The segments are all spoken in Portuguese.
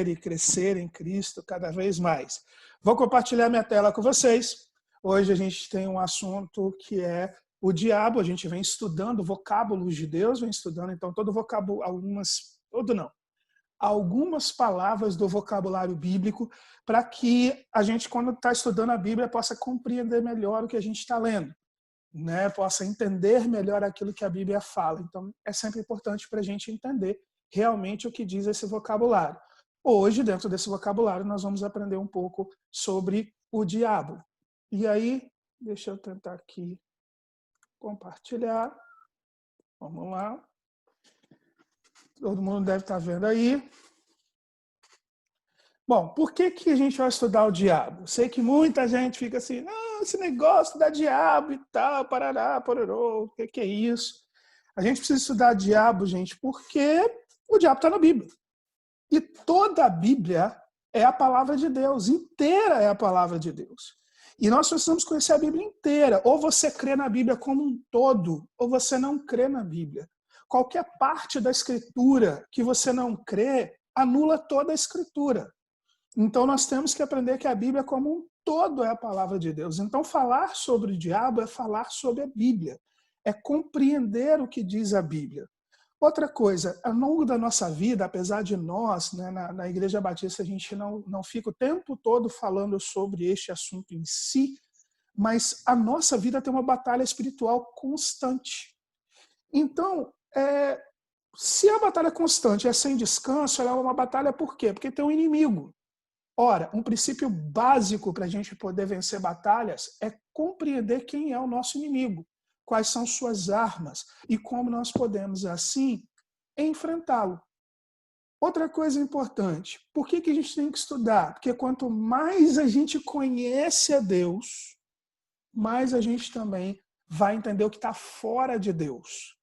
aprender e crescer em Cristo cada vez mais. Vou compartilhar minha tela com vocês. Hoje a gente tem um assunto que é o diabo. A gente vem estudando vocábulos de Deus, vem estudando então todo o vocabulário, algumas palavras do vocabulário bíblico, para que a gente, quando está estudando a Bíblia, possa compreender melhor o que a gente está lendo, né? Possa entender melhor aquilo que a Bíblia fala. Então, é sempre importante para a gente entender realmente o que diz esse vocabulário. Hoje, dentro desse vocabulário, nós vamos aprender um pouco sobre o diabo. E aí, deixa eu tentar aqui compartilhar. Vamos lá. Todo mundo deve estar vendo aí. Bom, por que a gente vai estudar o diabo? Sei que muita gente fica assim, não, esse negócio da diabo e tal, parará, pororô, o que é isso? A gente precisa estudar o diabo, gente, porque o diabo está na Bíblia. E toda a Bíblia é a palavra de Deus, inteira é a palavra de Deus. E nós precisamos conhecer a Bíblia inteira. Ou você crê na Bíblia como um todo, ou você não crê na Bíblia. Qualquer parte da Escritura que você não crê, anula toda a Escritura. Então nós temos que aprender que a Bíblia como um todo é a palavra de Deus. Então falar sobre o diabo é falar sobre a Bíblia. É compreender o que diz a Bíblia. Outra coisa, ao longo da nossa vida, apesar de nós, né, na Igreja Batista, a gente não fica o tempo todo falando sobre este assunto em si, mas a nossa vida tem uma batalha espiritual constante. Então, se a batalha é constante é sem descanso, ela é uma batalha por quê? Porque tem um inimigo. Ora, um princípio básico para a gente poder vencer batalhas é compreender quem é o nosso inimigo, quais são suas armas e como nós podemos, assim, enfrentá-lo. Outra coisa importante, por que a gente tem que estudar? Porque quanto mais a gente conhece a Deus, mais a gente também vai entender o que está fora de Deus.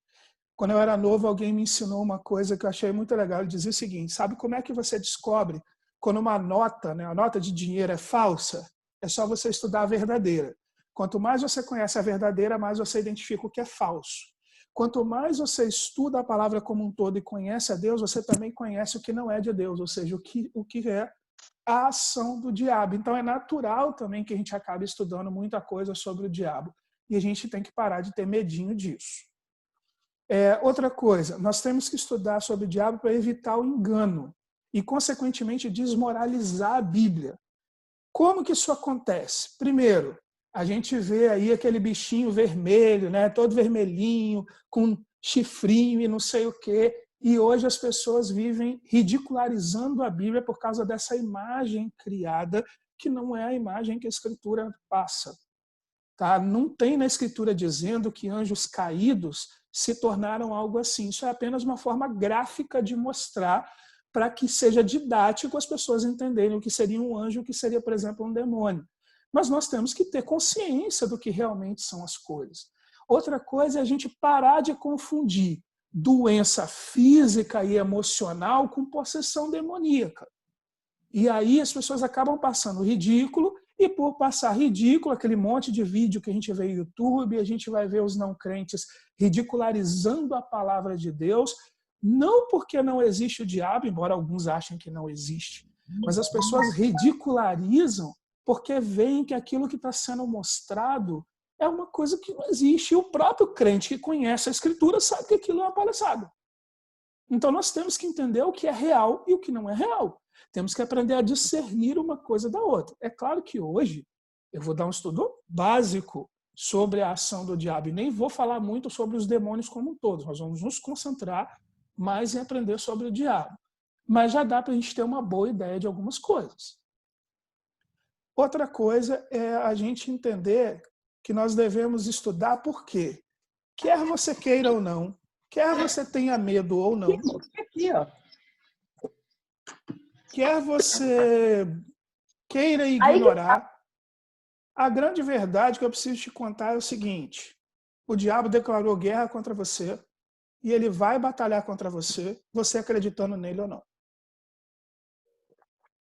Quando eu era novo, alguém me ensinou uma coisa que eu achei muito legal. Ele dizia o seguinte, sabe como é que você descobre quando uma nota, né, a nota de dinheiro é falsa? É só você estudar a verdadeira. Quanto mais você conhece a verdadeira, mais você identifica o que é falso. Quanto mais você estuda a palavra como um todo e conhece a Deus, você também conhece o que não é de Deus, ou seja, o que é a ação do diabo. Então é natural também que a gente acabe estudando muita coisa sobre o diabo. E a gente tem que parar de ter medinho disso. Outra coisa, nós temos que estudar sobre o diabo para evitar o engano e, consequentemente, desmoralizar a Bíblia. Como que isso acontece? Primeiro, a gente vê aí aquele bichinho vermelho, né, todo vermelhinho, com chifrinho e não sei o quê, e hoje as pessoas vivem ridicularizando a Bíblia por causa dessa imagem criada, que não é a imagem que a Escritura passa. Tá? Não tem na Escritura dizendo que anjos caídos se tornaram algo assim. Isso é apenas uma forma gráfica de mostrar para que seja didático as pessoas entenderem o que seria um anjo, o que seria, por exemplo, um demônio. Mas nós temos que ter consciência do que realmente são as coisas. Outra coisa é a gente parar de confundir doença física e emocional com possessão demoníaca. E aí as pessoas acabam passando ridículo, e por passar ridículo, aquele monte de vídeo que a gente vê no YouTube, a gente vai ver os não crentes ridicularizando a palavra de Deus, não porque não existe o diabo, embora alguns achem que não existe, mas as pessoas ridicularizam porque veem que aquilo que está sendo mostrado é uma coisa que não existe. E o próprio crente que conhece a Escritura sabe que aquilo é uma palhaçada. Então nós temos que entender o que é real e o que não é real. Temos que aprender a discernir uma coisa da outra. É claro que hoje eu vou dar um estudo básico sobre a ação do diabo e nem vou falar muito sobre os demônios como um todo. Nós vamos nos concentrar mais em aprender sobre o diabo. Mas já dá para a gente ter uma boa ideia de algumas coisas. Outra coisa é a gente entender que nós devemos estudar por quê. Quer você queira ou não, quer você tenha medo ou não, Aqui, ó. quer você queira ignorar, a grande verdade que eu preciso te contar é o seguinte: o diabo declarou guerra contra você e ele vai batalhar contra você, você acreditando nele ou não.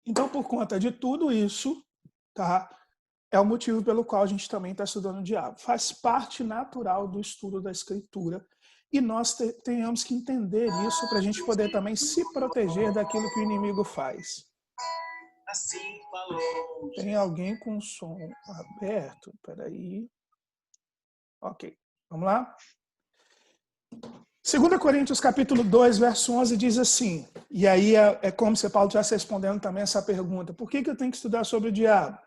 Então, por conta de tudo isso, tá, é o motivo pelo qual a gente também está estudando o diabo. Faz parte natural do estudo da Escritura e nós tenhamos que entender isso para a gente poder também se proteger daquilo que o inimigo faz. Assim falou. Tem alguém com o som aberto? Peraí. Ok, vamos lá? 2 Coríntios capítulo 2, verso 11 diz assim, e aí é como se Paulo estivesse respondendo também essa pergunta, por que eu tenho que estudar sobre o diabo?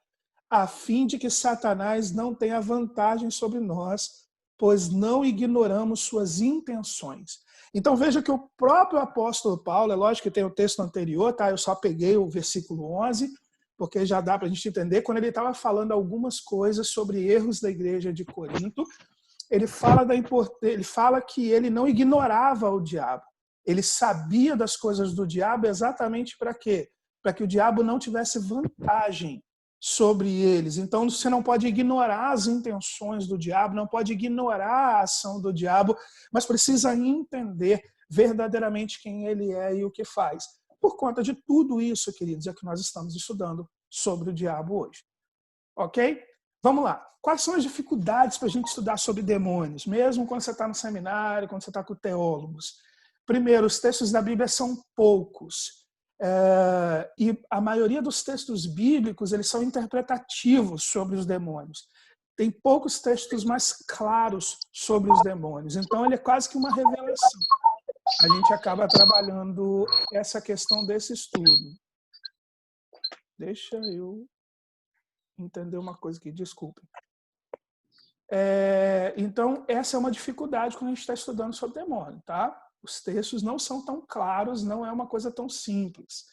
A fim de que Satanás não tenha vantagem sobre nós, pois não ignoramos suas intenções. Então veja que o próprio apóstolo Paulo, é lógico que tem o texto anterior, tá? Eu só peguei o versículo 11, porque já dá para a gente entender, quando ele estava falando algumas coisas sobre erros da igreja de Corinto, ele fala que ele não ignorava o diabo. Ele sabia das coisas do diabo exatamente para quê? Para que o diabo não tivesse vantagem sobre eles. Então você não pode ignorar as intenções do diabo, não pode ignorar a ação do diabo, mas precisa entender verdadeiramente quem ele é e o que faz. Por conta de tudo isso, queridos, é que nós estamos estudando sobre o diabo hoje. Ok? Vamos lá. Quais são as dificuldades para a gente estudar sobre demônios, mesmo quando você está no seminário, quando você está com teólogos? Primeiro, os textos da Bíblia são poucos. E a maioria dos textos bíblicos eles são interpretativos sobre os demônios. Tem poucos textos mais claros sobre os demônios. Então, ele é quase que uma revelação. A gente acaba trabalhando essa questão desse estudo. Deixa eu entender uma coisa aqui, desculpem. Então, essa é uma dificuldade quando a gente está estudando sobre demônio, tá? Os textos não são tão claros, não é uma coisa tão simples.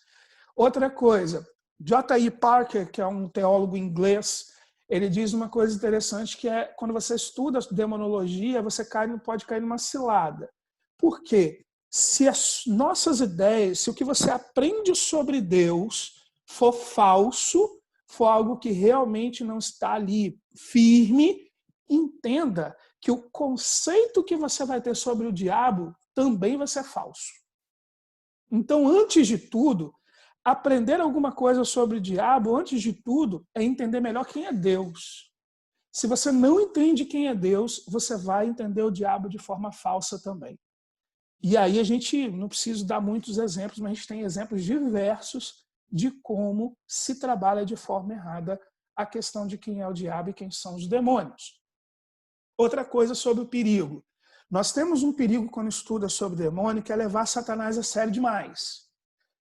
Outra coisa, J.I. Parker, que é um teólogo inglês, ele diz uma coisa interessante, que é quando você estuda demonologia, você pode cair numa cilada. Por quê? Se as nossas ideias, se o que você aprende sobre Deus for falso, for algo que realmente não está ali firme, entenda que o conceito que você vai ter sobre o diabo também vai ser falso. Então, antes de tudo, aprender alguma coisa sobre o diabo, antes de tudo, é entender melhor quem é Deus. Se você não entende quem é Deus, você vai entender o diabo de forma falsa também. E aí a gente não precisa dar muitos exemplos, mas a gente tem exemplos diversos de como se trabalha de forma errada a questão de quem é o diabo e quem são os demônios. Outra coisa sobre o perigo. Nós temos um perigo quando estuda sobre demônio, que é levar Satanás a sério demais.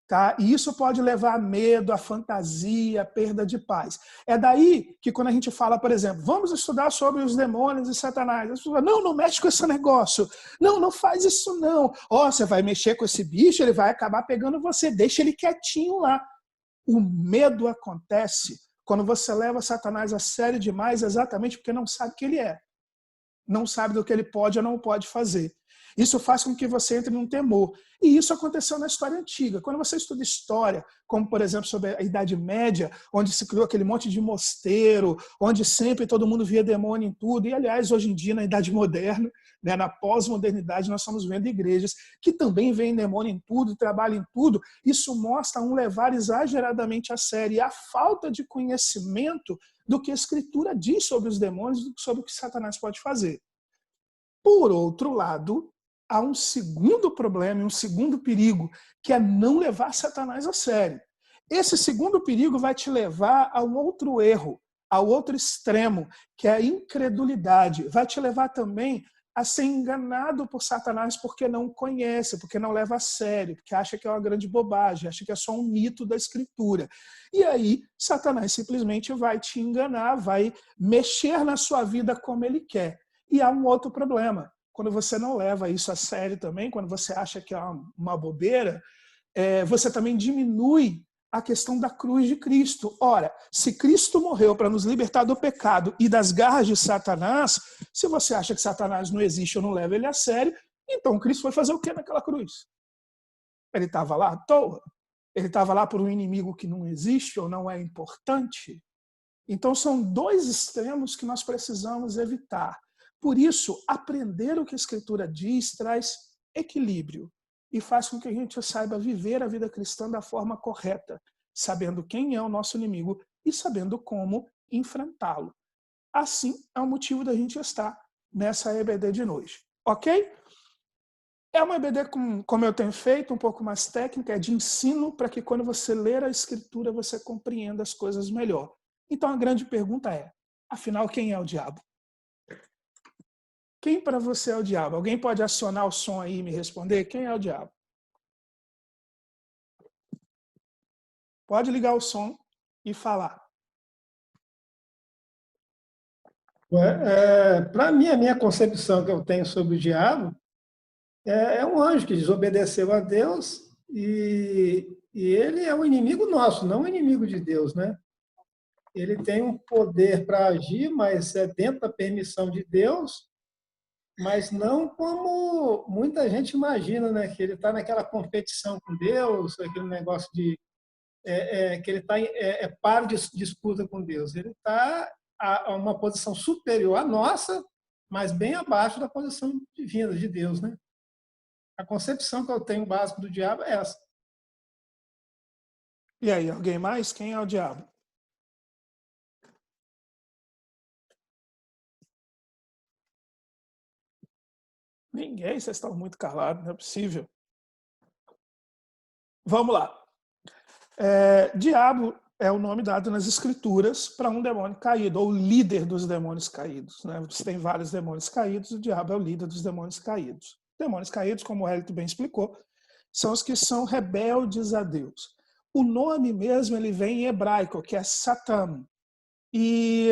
Tá? E isso pode levar a medo, a fantasia, a perda de paz. É daí que quando a gente fala, por exemplo, vamos estudar sobre os demônios e Satanás, as pessoas falam, não mexe com esse negócio. Não faz isso não. Você vai mexer com esse bicho, ele vai acabar pegando você. Deixa ele quietinho lá. O medo acontece quando você leva Satanás a sério demais, exatamente porque não sabe quem ele é. Não sabe do que ele pode ou não pode fazer. Isso faz com que você entre num temor. E isso aconteceu na história antiga. Quando você estuda história, como por exemplo sobre a Idade Média, onde se criou aquele monte de mosteiro, onde sempre todo mundo via demônio em tudo, e aliás, hoje em dia, na Idade Moderna, né, na pós-modernidade, nós estamos vendo igrejas que também veem demônio em tudo, trabalham em tudo. Isso mostra um levar exageradamente a sério e a falta de conhecimento do que a Escritura diz sobre os demônios, sobre o que Satanás pode fazer. Por outro lado, há um segundo problema, um segundo perigo, que é não levar Satanás a sério. Esse segundo perigo vai te levar a um outro erro, ao outro extremo, que é a incredulidade. Vai te levar também a ser enganado por Satanás porque não conhece, porque não leva a sério, porque acha que é uma grande bobagem, acha que é só um mito da Escritura. E aí, Satanás simplesmente vai te enganar, vai mexer na sua vida como ele quer. E há um outro problema. Quando você não leva isso a sério também, quando você acha que é uma bobeira, você também diminui a questão da cruz de Cristo. Ora, se Cristo morreu para nos libertar do pecado e das garras de Satanás, se você acha que Satanás não existe ou não leva ele a sério, então Cristo foi fazer o que naquela cruz? Ele estava lá à toa? Ele estava lá por um inimigo que não existe ou não é importante? Então são dois extremos que nós precisamos evitar. Por isso, aprender o que a Escritura diz traz equilíbrio e faz com que a gente saiba viver a vida cristã da forma correta, sabendo quem é o nosso inimigo e sabendo como enfrentá-lo. Assim é o motivo da gente estar nessa EBD de noite. Ok? É uma EBD, como eu tenho feito, um pouco mais técnica, é de ensino para que quando você ler a Escritura, você compreenda as coisas melhor. Então a grande pergunta é, afinal, quem é o diabo? Quem para você é o diabo? Alguém pode acionar o som aí e me responder? Quem é o diabo? Pode ligar o som e falar. Para mim, a minha concepção que eu tenho sobre o diabo é um anjo que desobedeceu a Deus e ele é um inimigo nosso, não um inimigo de Deus, né? Ele tem um poder para agir, mas é dentro da permissão de Deus, mas não como muita gente imagina, né? Que ele está naquela competição com Deus, aquele negócio de que ele está par de disputa com Deus. Ele está a uma posição superior à nossa, mas bem abaixo da posição divina de Deus, né? A concepção que eu tenho básica do diabo é essa. E aí, alguém mais? Quem é o diabo? Ninguém, vocês estão muito calados, não é possível. Vamos lá. Diabo é o nome dado nas Escrituras para um demônio caído, ou líder dos demônios caídos. Né? Você tem vários demônios caídos, o diabo é o líder dos demônios caídos. Demônios caídos, como o Hélito bem explicou, são os que são rebeldes a Deus. O nome mesmo ele vem em hebraico, que é Satã. E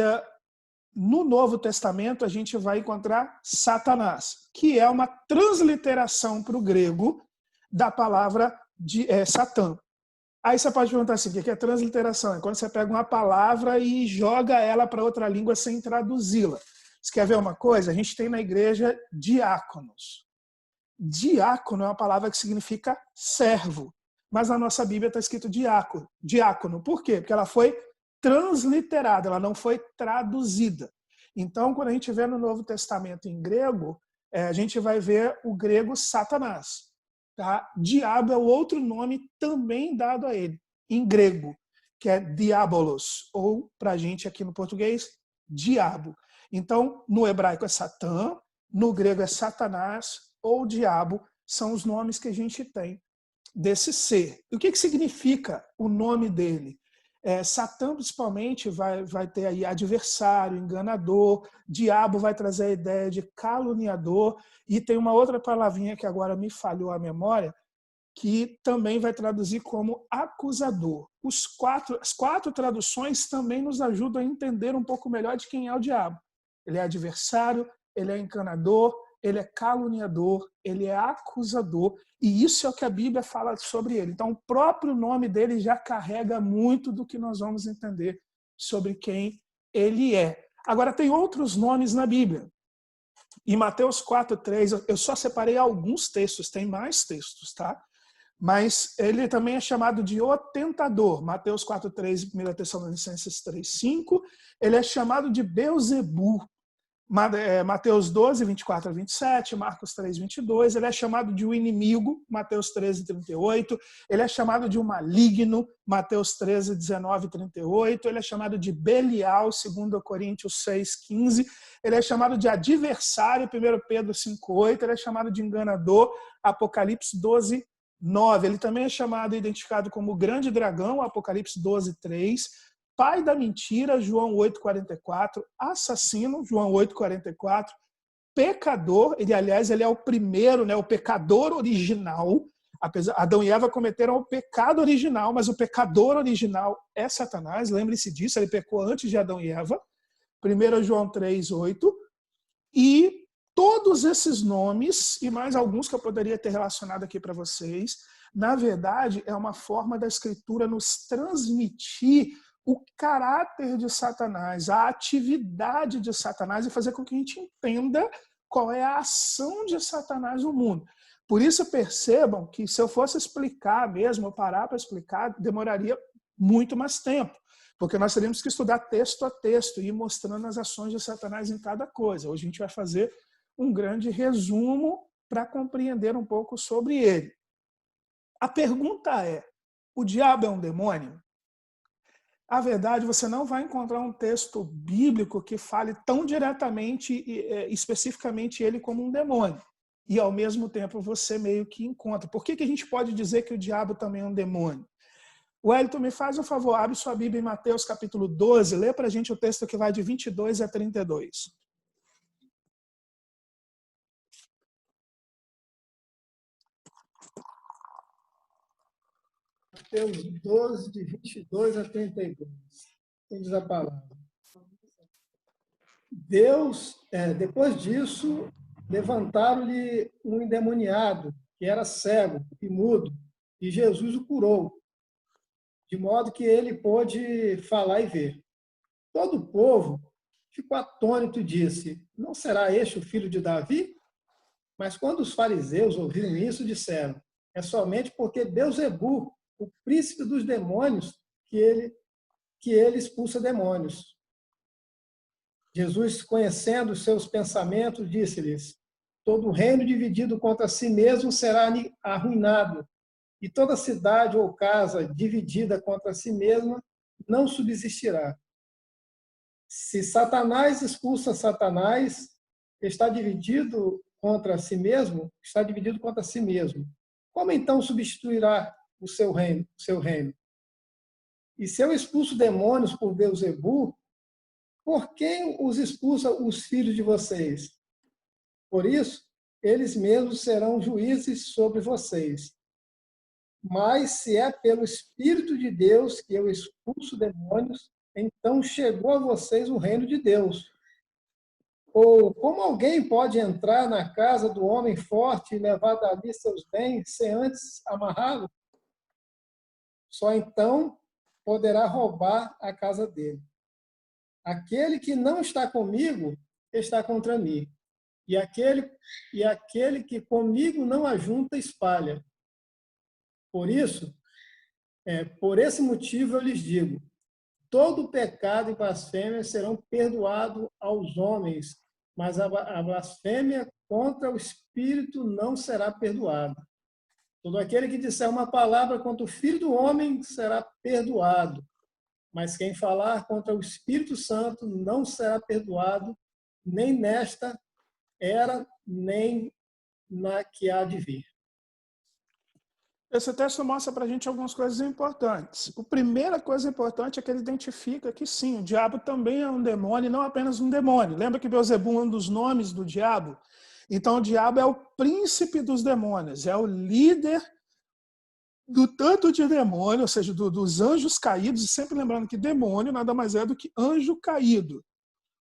no Novo Testamento a gente vai encontrar Satanás, que é uma transliteração para o grego da palavra de Satã. Aí você pode perguntar assim, o que é transliteração? É quando você pega uma palavra e joga ela para outra língua sem traduzi-la. Você quer ver uma coisa? A gente tem na igreja diáconos. Diácono é uma palavra que significa servo, mas na nossa Bíblia está escrito diácono. Diácono. Por quê? Porque ela foi transliterada, ela não foi traduzida. Então, quando a gente vê no Novo Testamento em grego, a gente vai ver o grego Satanás. Tá? Diabo é o outro nome também dado a ele, em grego, que é diabolos, ou, para a gente aqui no português, diabo. Então, no hebraico é Satã, no grego é Satanás, ou diabo, são os nomes que a gente tem desse ser. E o que significa o nome dele? Satã, principalmente, vai ter aí adversário, enganador, diabo vai trazer a ideia de caluniador, e tem uma outra palavrinha que agora me falhou a memória, que também vai traduzir como acusador. As quatro traduções também nos ajudam a entender um pouco melhor de quem é o diabo. Ele é adversário, ele é enganador, ele é caluniador, ele é acusador, e isso é o que a Bíblia fala sobre ele. Então, o próprio nome dele já carrega muito do que nós vamos entender sobre quem ele é. Agora, tem outros nomes na Bíblia. Em Mateus 4:3, eu só separei alguns textos, tem mais textos, tá? Mas ele também é chamado de o tentador. Mateus 4:3, 1 Tessalonicenses 3:5. Ele é chamado de Beuzebu. Mateus 12, 24 a 27, Marcos 3, 22, ele é chamado de um inimigo, Mateus 13, 38, ele é chamado de um maligno, Mateus 13, 19 e 38, ele é chamado de Belial, 2 Coríntios 6, 15, ele é chamado de adversário, 1 Pedro 5, 8, ele é chamado de enganador, Apocalipse 12, 9, ele também é chamado e identificado como grande dragão, Apocalipse 12, 3, pai da mentira, João 8,44, assassino, João 8,44, pecador, ele é o primeiro, né, o pecador original. Adão e Eva cometeram o pecado original, mas o pecador original é Satanás, lembre-se disso, ele pecou antes de Adão e Eva, 1 João 3,8, e todos esses nomes, e mais alguns que eu poderia ter relacionado aqui para vocês, na verdade, é uma forma da Escritura nos transmitir o caráter de Satanás, a atividade de Satanás e fazer com que a gente entenda qual é a ação de Satanás no mundo. Por isso percebam que se eu fosse explicar mesmo, parar para explicar, demoraria muito mais tempo, porque nós teríamos que estudar texto a texto e ir mostrando as ações de Satanás em cada coisa. Hoje a gente vai fazer um grande resumo para compreender um pouco sobre ele. A pergunta é, o diabo é um demônio? A verdade, você não vai encontrar um texto bíblico que fale tão diretamente e especificamente ele como um demônio. e ao mesmo tempo você meio que encontra. Por que a gente pode dizer que o diabo também é um demônio? Wellington, me faz um favor, abre sua Bíblia em Mateus capítulo 12, lê para a gente o texto que vai de 22 a 32. Mateus 12, de 22 a 32. Quem diz a palavra? Depois disso, levantaram-lhe um endemoniado, que era cego e mudo, e Jesus o curou, de modo que ele pôde falar e ver. Todo o povo ficou atônito e disse: não será este o filho de Davi? Mas quando os fariseus ouviram isso, disseram: é somente porque Beelzebu, o príncipe dos demônios, que ele expulsa demônios. Jesus, conhecendo os seus pensamentos, disse-lhes: todo reino dividido contra si mesmo será arruinado, e toda cidade ou casa dividida contra si mesma não subsistirá. Se Satanás expulsa Satanás, está dividido contra si mesmo, está dividido contra si mesmo. Como então substituirá o seu reino? E se eu expulso demônios por Beelzebu, por quem os expulsa os filhos de vocês? Por isso, eles mesmos serão juízes sobre vocês. Mas se é pelo Espírito de Deus que eu expulso demônios, então chegou a vocês o reino de Deus. Ou como alguém pode entrar na casa do homem forte e levar dali seus bens sem antes amarrá-lo? Só então poderá roubar a casa dele. Aquele que não está comigo está contra mim. E aquele que comigo não ajunta, espalha. Por esse motivo eu lhes digo: todo pecado e blasfêmia serão perdoados aos homens, mas a blasfêmia contra o Espírito não será perdoada. Todo aquele que disser uma palavra contra o Filho do Homem será perdoado, mas quem falar contra o Espírito Santo não será perdoado, nem nesta era, nem na que há de vir. Esse texto mostra para a gente algumas coisas importantes. A primeira coisa importante é que ele identifica que sim, o diabo também é um demônio, e não apenas um demônio. Lembra que Beelzebu é um dos nomes do diabo? Então o diabo é o príncipe dos demônios, é o líder do tanto de demônio, ou seja, dos anjos caídos, e sempre lembrando que demônio nada mais é do que anjo caído,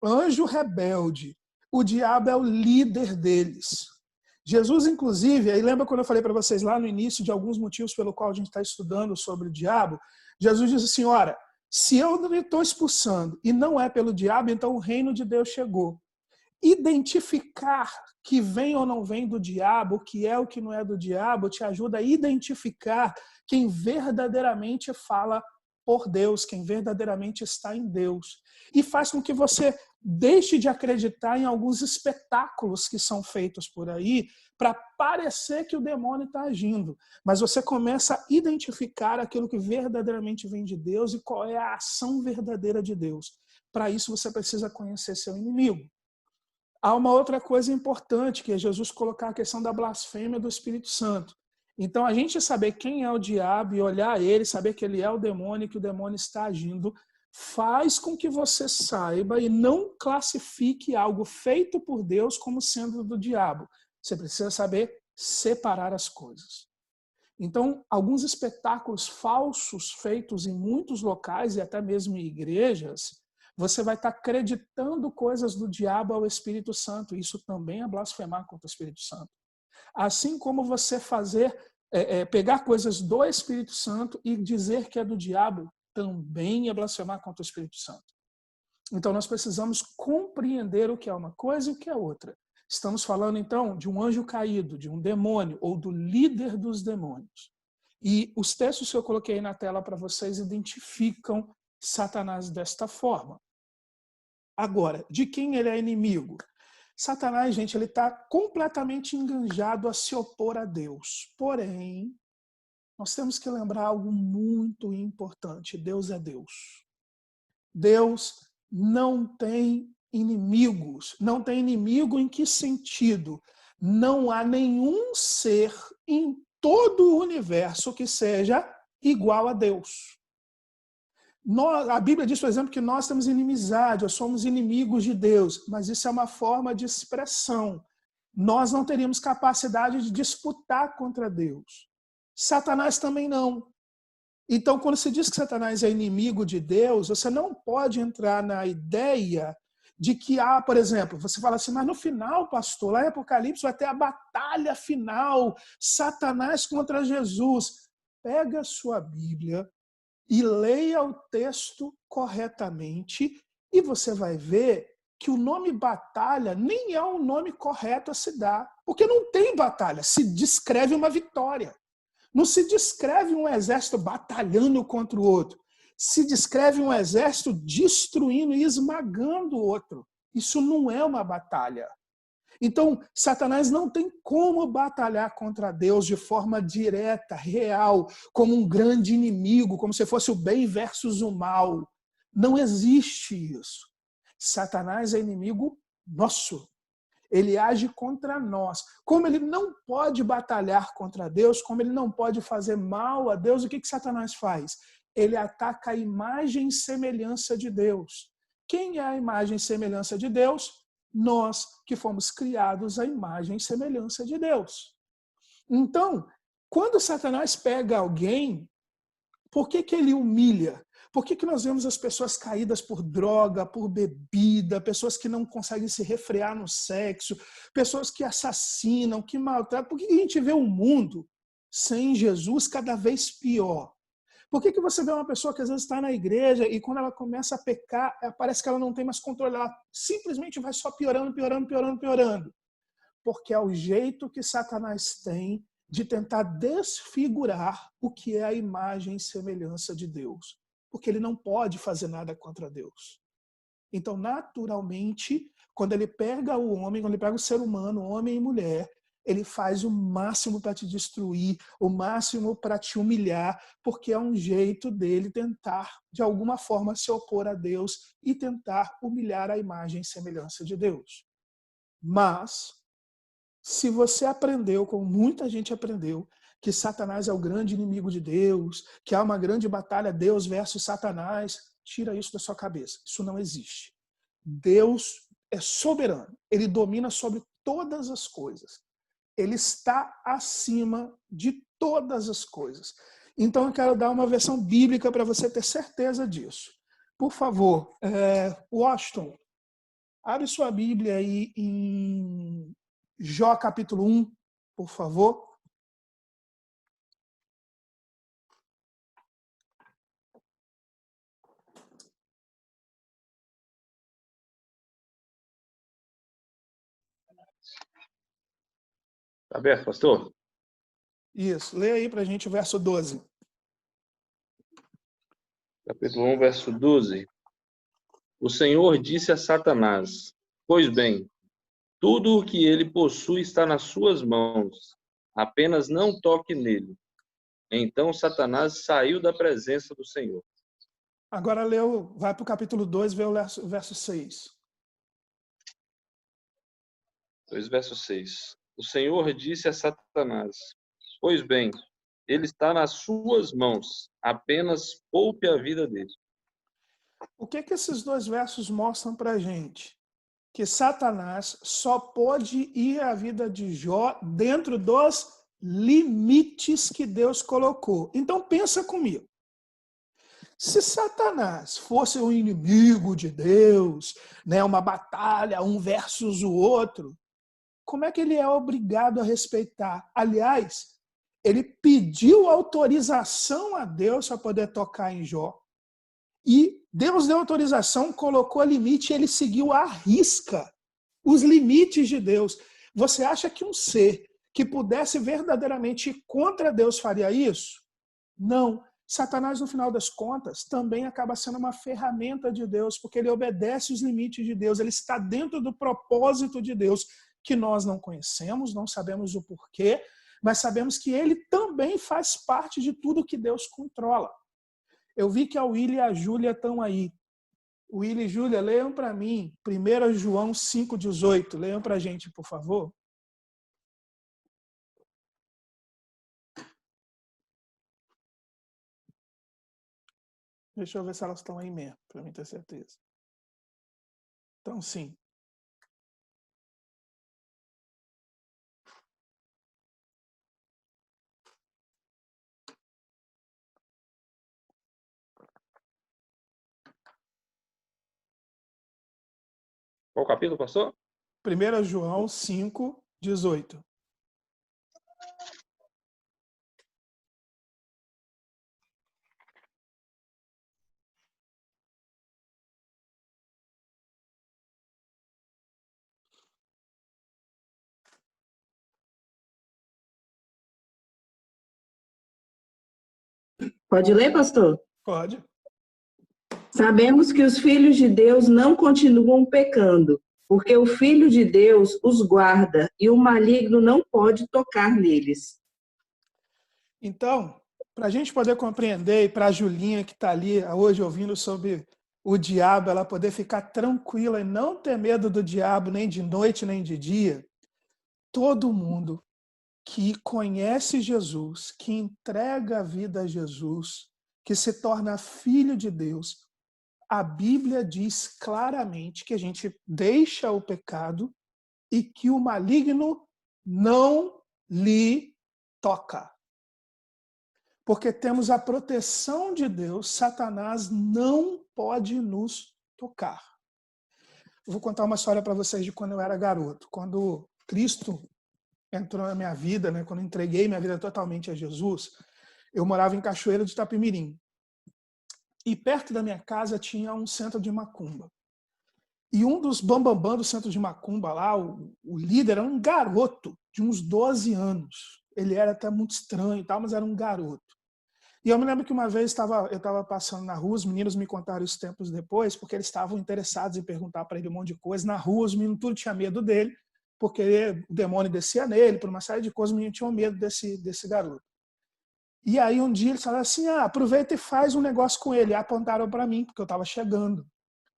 anjo rebelde. O diabo é o líder deles. Jesus, inclusive, aí lembra quando eu falei para vocês lá no início de alguns motivos pelo qual a gente está estudando sobre o diabo? Jesus diz assim, ora, se eu não estou expulsando e não é pelo diabo, então o reino de Deus chegou. Identificar que vem ou não vem do diabo, o que é o que não é do diabo, te ajuda a identificar quem verdadeiramente fala por Deus, quem verdadeiramente está em Deus. E faz com que você deixe de acreditar em alguns espetáculos que são feitos por aí para parecer que o demônio está agindo. Mas você começa a identificar aquilo que verdadeiramente vem de Deus e qual é a ação verdadeira de Deus. Para isso você precisa conhecer seu inimigo. Há uma outra coisa importante, que é Jesus colocar a questão da blasfêmia do Espírito Santo. Então, a gente saber quem é o diabo e olhar ele, saber que ele é o demônio e que o demônio está agindo, faz com que você saiba e não classifique algo feito por Deus como sendo do diabo. Você precisa saber separar as coisas. Então, alguns espetáculos falsos feitos em muitos locais e até mesmo em igrejas, você vai estar acreditando coisas do diabo ao Espírito Santo. Isso também é blasfemar contra o Espírito Santo. Assim como você pegar coisas do Espírito Santo e dizer que é do diabo, também é blasfemar contra o Espírito Santo. Então nós precisamos compreender o que é uma coisa e o que é outra. Estamos falando então de um anjo caído, de um demônio ou do líder dos demônios. E os textos que eu coloquei na tela para vocês identificam Satanás desta forma. Agora, de quem ele é inimigo? Satanás, gente, ele está completamente enganjado a se opor a Deus. Porém, nós temos que lembrar algo muito importante. Deus é Deus. Deus não tem inimigos. Não tem inimigo em que sentido? Não há nenhum ser em todo o universo que seja igual a Deus. A Bíblia diz, por exemplo, que nós temos inimizade, ou somos inimigos de Deus, mas isso é uma forma de expressão. Nós não teríamos capacidade de disputar contra Deus. Satanás também não. Então, quando se diz que Satanás é inimigo de Deus, você não pode entrar na ideia de que, por exemplo, você fala assim, mas no final, pastor, lá em Apocalipse vai ter a batalha final, Satanás contra Jesus. Pega a sua Bíblia e leia o texto corretamente e você vai ver que o nome batalha nem é o nome correto a se dar, porque não tem batalha, se descreve uma vitória. Não se descreve um exército batalhando contra o outro. Se descreve um exército destruindo e esmagando o outro. Isso não é uma batalha. Então, Satanás não tem como batalhar contra Deus de forma direta, real, como um grande inimigo, como se fosse o bem versus o mal. Não existe isso. Satanás é inimigo nosso. Ele age contra nós. Como ele não pode batalhar contra Deus, como ele não pode fazer mal a Deus, o que Satanás faz? Ele ataca a imagem e semelhança de Deus. Quem é a imagem e semelhança de Deus? Nós que fomos criados à imagem e semelhança de Deus. Então, quando Satanás pega alguém, por que ele humilha? Por que nós vemos as pessoas caídas por droga, por bebida, pessoas que não conseguem se refrear no sexo, pessoas que assassinam, que maltratam? Por que a gente vê o mundo sem Jesus cada vez pior? Por que você vê uma pessoa que às vezes está na igreja e quando ela começa a pecar, parece que ela não tem mais controle, ela simplesmente vai só piorando, piorando, piorando, piorando? Porque é o jeito que Satanás tem de tentar desfigurar o que é a imagem e semelhança de Deus. Porque ele não pode fazer nada contra Deus. Então, naturalmente, quando ele pega o homem, quando ele pega o ser humano, homem e mulher, ele faz o máximo para te destruir, o máximo para te humilhar, porque é um jeito dele tentar, de alguma forma, se opor a Deus e tentar humilhar a imagem e semelhança de Deus. Mas, se você aprendeu, como muita gente aprendeu, que Satanás é o grande inimigo de Deus, que há uma grande batalha Deus versus Satanás, tira isso da sua cabeça. Isso não existe. Deus é soberano. Ele domina sobre todas as coisas. Ele está acima de todas as coisas. Então, eu quero dar uma versão bíblica para você ter certeza disso. Por favor, Washington, abre sua Bíblia aí em Jó capítulo 1, por favor. Está aberto, pastor? Isso, lê aí para a gente o verso 12. Capítulo 1, verso 12. O Senhor disse a Satanás: Pois bem, tudo o que ele possui está nas suas mãos, apenas não toque nele. Então Satanás saiu da presença do Senhor. Agora vai para o capítulo 2, vê o verso 6. 2, verso 6. O Senhor disse a Satanás: Pois bem, ele está nas suas mãos, apenas poupe a vida dele. O que esses dois versos mostram para a gente? Que Satanás só pode ir à vida de Jó dentro dos limites que Deus colocou. Então pensa comigo. Se Satanás fosse o inimigo de Deus, né, uma batalha, um versus o outro, como é que ele é obrigado a respeitar? Aliás, ele pediu autorização a Deus para poder tocar em Jó. E Deus deu autorização, colocou limite e ele seguiu à risca os limites de Deus. Você acha que um ser que pudesse verdadeiramente ir contra Deus faria isso? Não. Satanás, no final das contas, também acaba sendo uma ferramenta de Deus, porque ele obedece os limites de Deus, ele está dentro do propósito de Deus, que nós não conhecemos, não sabemos o porquê, mas sabemos que ele também faz parte de tudo que Deus controla. Eu vi que a Willy e a Júlia estão aí. Willy e Júlia, leiam para mim 1 João 5,18. Leiam para a gente, por favor. Deixa eu ver se elas estão aí mesmo, para mim ter certeza. Então, sim. Qual capítulo, pastor? 1 João 5, 18. Pode ler, pastor? Pode. Sabemos que os filhos de Deus não continuam pecando, porque o Filho de Deus os guarda e o maligno não pode tocar neles. Então, para a gente poder compreender, e para a Julinha que está ali hoje ouvindo sobre o diabo, ela poder ficar tranquila e não ter medo do diabo nem de noite nem de dia, todo mundo que conhece Jesus, que entrega a vida a Jesus, que se torna filho de Deus, a Bíblia diz claramente que a gente deixa o pecado e que o maligno não lhe toca. Porque temos a proteção de Deus, Satanás não pode nos tocar. Eu vou contar uma história para vocês de quando eu era garoto. Quando Cristo entrou na minha vida, né, quando eu entreguei minha vida totalmente a Jesus, eu morava em Cachoeira de Itapemirim. E perto da minha casa tinha um centro de macumba. E um dos bambambam do centro de macumba lá, o líder, era um garoto de uns 12 anos. Ele era até muito estranho e tal, mas era um garoto. E eu me lembro que uma vez eu estava passando na rua, os meninos me contaram isso tempos depois, porque eles estavam interessados em perguntar para ele um monte de coisa. Na rua, os meninos tudo tinham medo dele, porque o demônio descia nele, por uma série de coisas, os meninos tinham medo desse garoto. E aí um dia eles falaram assim, aproveita e faz um negócio com ele. E apontaram para mim, porque eu estava chegando.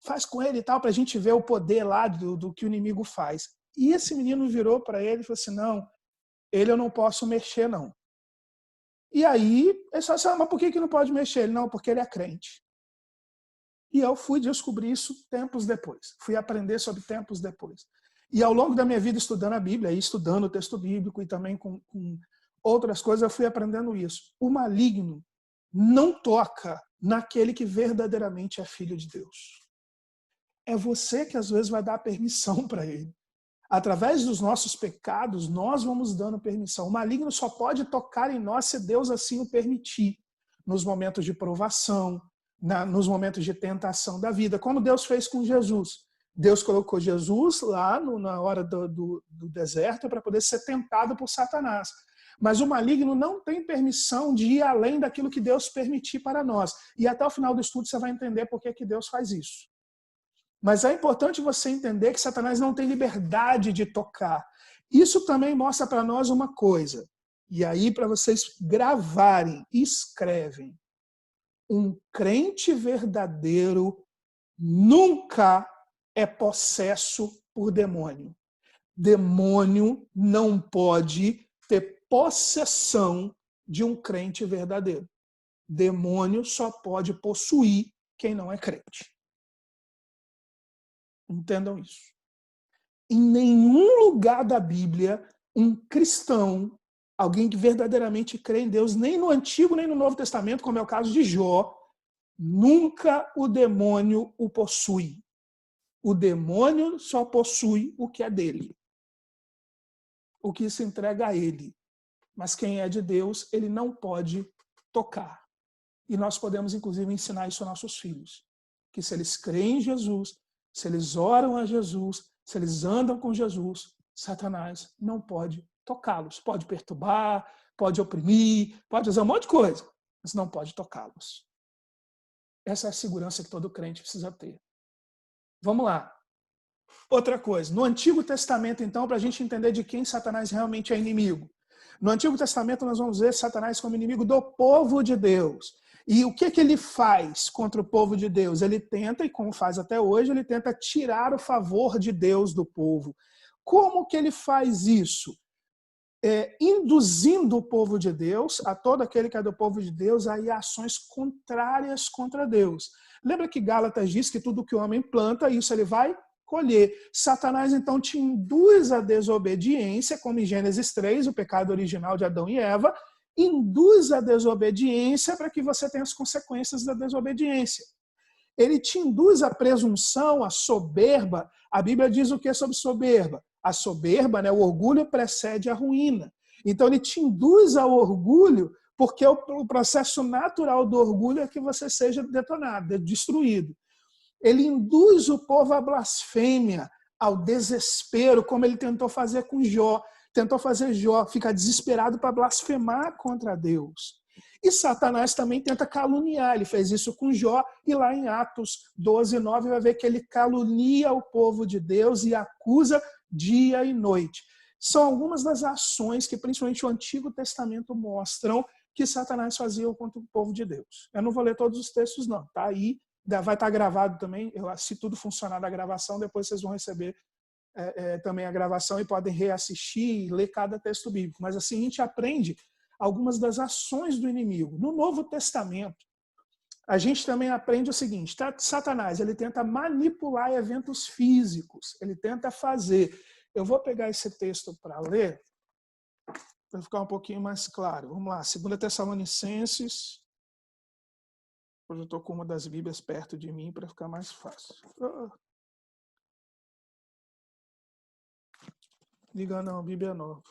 Faz com ele e tal, para a gente ver o poder lá do que o inimigo faz. E esse menino virou para ele e falou assim, não, ele eu não posso mexer, não. E aí, ele falou assim, mas por que não pode mexer? Ele, não, porque ele é crente. E eu fui descobrir isso tempos depois. Fui aprender sobre tempos depois. E ao longo da minha vida estudando a Bíblia, estudando o texto bíblico e também com outras coisas, eu fui aprendendo isso. O maligno não toca naquele que verdadeiramente é filho de Deus. É você que às vezes vai dar permissão para ele. Através dos nossos pecados, nós vamos dando permissão. O maligno só pode tocar em nós se Deus assim o permitir. Nos momentos de provação, nos momentos de tentação da vida. Como Deus fez com Jesus. Deus colocou Jesus lá na hora do deserto para poder ser tentado por Satanás. Mas o maligno não tem permissão de ir além daquilo que Deus permitir para nós. E até o final do estudo você vai entender por que Deus faz isso. Mas é importante você entender que Satanás não tem liberdade de tocar. Isso também mostra para nós uma coisa. E aí, para vocês gravarem, escrevem. Um crente verdadeiro nunca é possesso por demônio. Demônio não pode ter possessão de um crente verdadeiro. Demônio só pode possuir quem não é crente. Entendam isso. Em nenhum lugar da Bíblia, um cristão, alguém que verdadeiramente crê em Deus, nem no Antigo nem no Novo Testamento, como é o caso de Jó, nunca o demônio o possui. O demônio só possui o que é dele. O que se entrega a ele. Mas quem é de Deus, ele não pode tocar. E nós podemos, inclusive, ensinar isso aos nossos filhos. Que se eles creem em Jesus, se eles oram a Jesus, se eles andam com Jesus, Satanás não pode tocá-los. Pode perturbar, pode oprimir, pode fazer um monte de coisa, mas não pode tocá-los. Essa é a segurança que todo crente precisa ter. Vamos lá. Outra coisa. No Antigo Testamento, então, para a gente entender de quem Satanás realmente é inimigo. No Antigo Testamento, nós vamos ver Satanás como inimigo do povo de Deus. E o que ele faz contra o povo de Deus? Ele tenta, e como faz até hoje, ele tenta tirar o favor de Deus do povo. Como que ele faz isso? induzindo o povo de Deus, a todo aquele que é do povo de Deus, a ir a ações contrárias contra Deus. Lembra que Gálatas diz que tudo que o homem planta, isso ele vai colher. Satanás, então, te induz à desobediência, como em Gênesis 3, o pecado original de Adão e Eva, induz à desobediência para que você tenha as consequências da desobediência. Ele te induz à presunção, à soberba. A Bíblia diz o que é sobre soberba? A soberba, né, o orgulho precede a ruína. Então ele te induz ao orgulho, porque o processo natural do orgulho é que você seja detonado, destruído. Ele induz o povo à blasfêmia, ao desespero, como ele tentou fazer com Jó. Tentou fazer Jó ficar desesperado para blasfemar contra Deus. E Satanás também tenta caluniar. Ele fez isso com Jó, e lá em Atos 12:9 vai ver que ele calunia o povo de Deus e acusa dia e noite. São algumas das ações que principalmente o Antigo Testamento mostram que Satanás fazia contra o povo de Deus. Eu não vou ler todos os textos não, tá aí, vai estar gravado também, se tudo funcionar da gravação, depois vocês vão receber também a gravação e podem reassistir e ler cada texto bíblico. Mas assim a gente aprende algumas das ações do inimigo. No Novo Testamento, a gente também aprende o seguinte, Satanás, ele tenta manipular eventos físicos, ele tenta fazer. Eu vou pegar esse texto para ler, para ficar um pouquinho mais claro. Vamos lá, 2 Tessalonicenses. Hoje eu estou com uma das Bíblias perto de mim para ficar mais fácil. Liga não, Bíblia nova.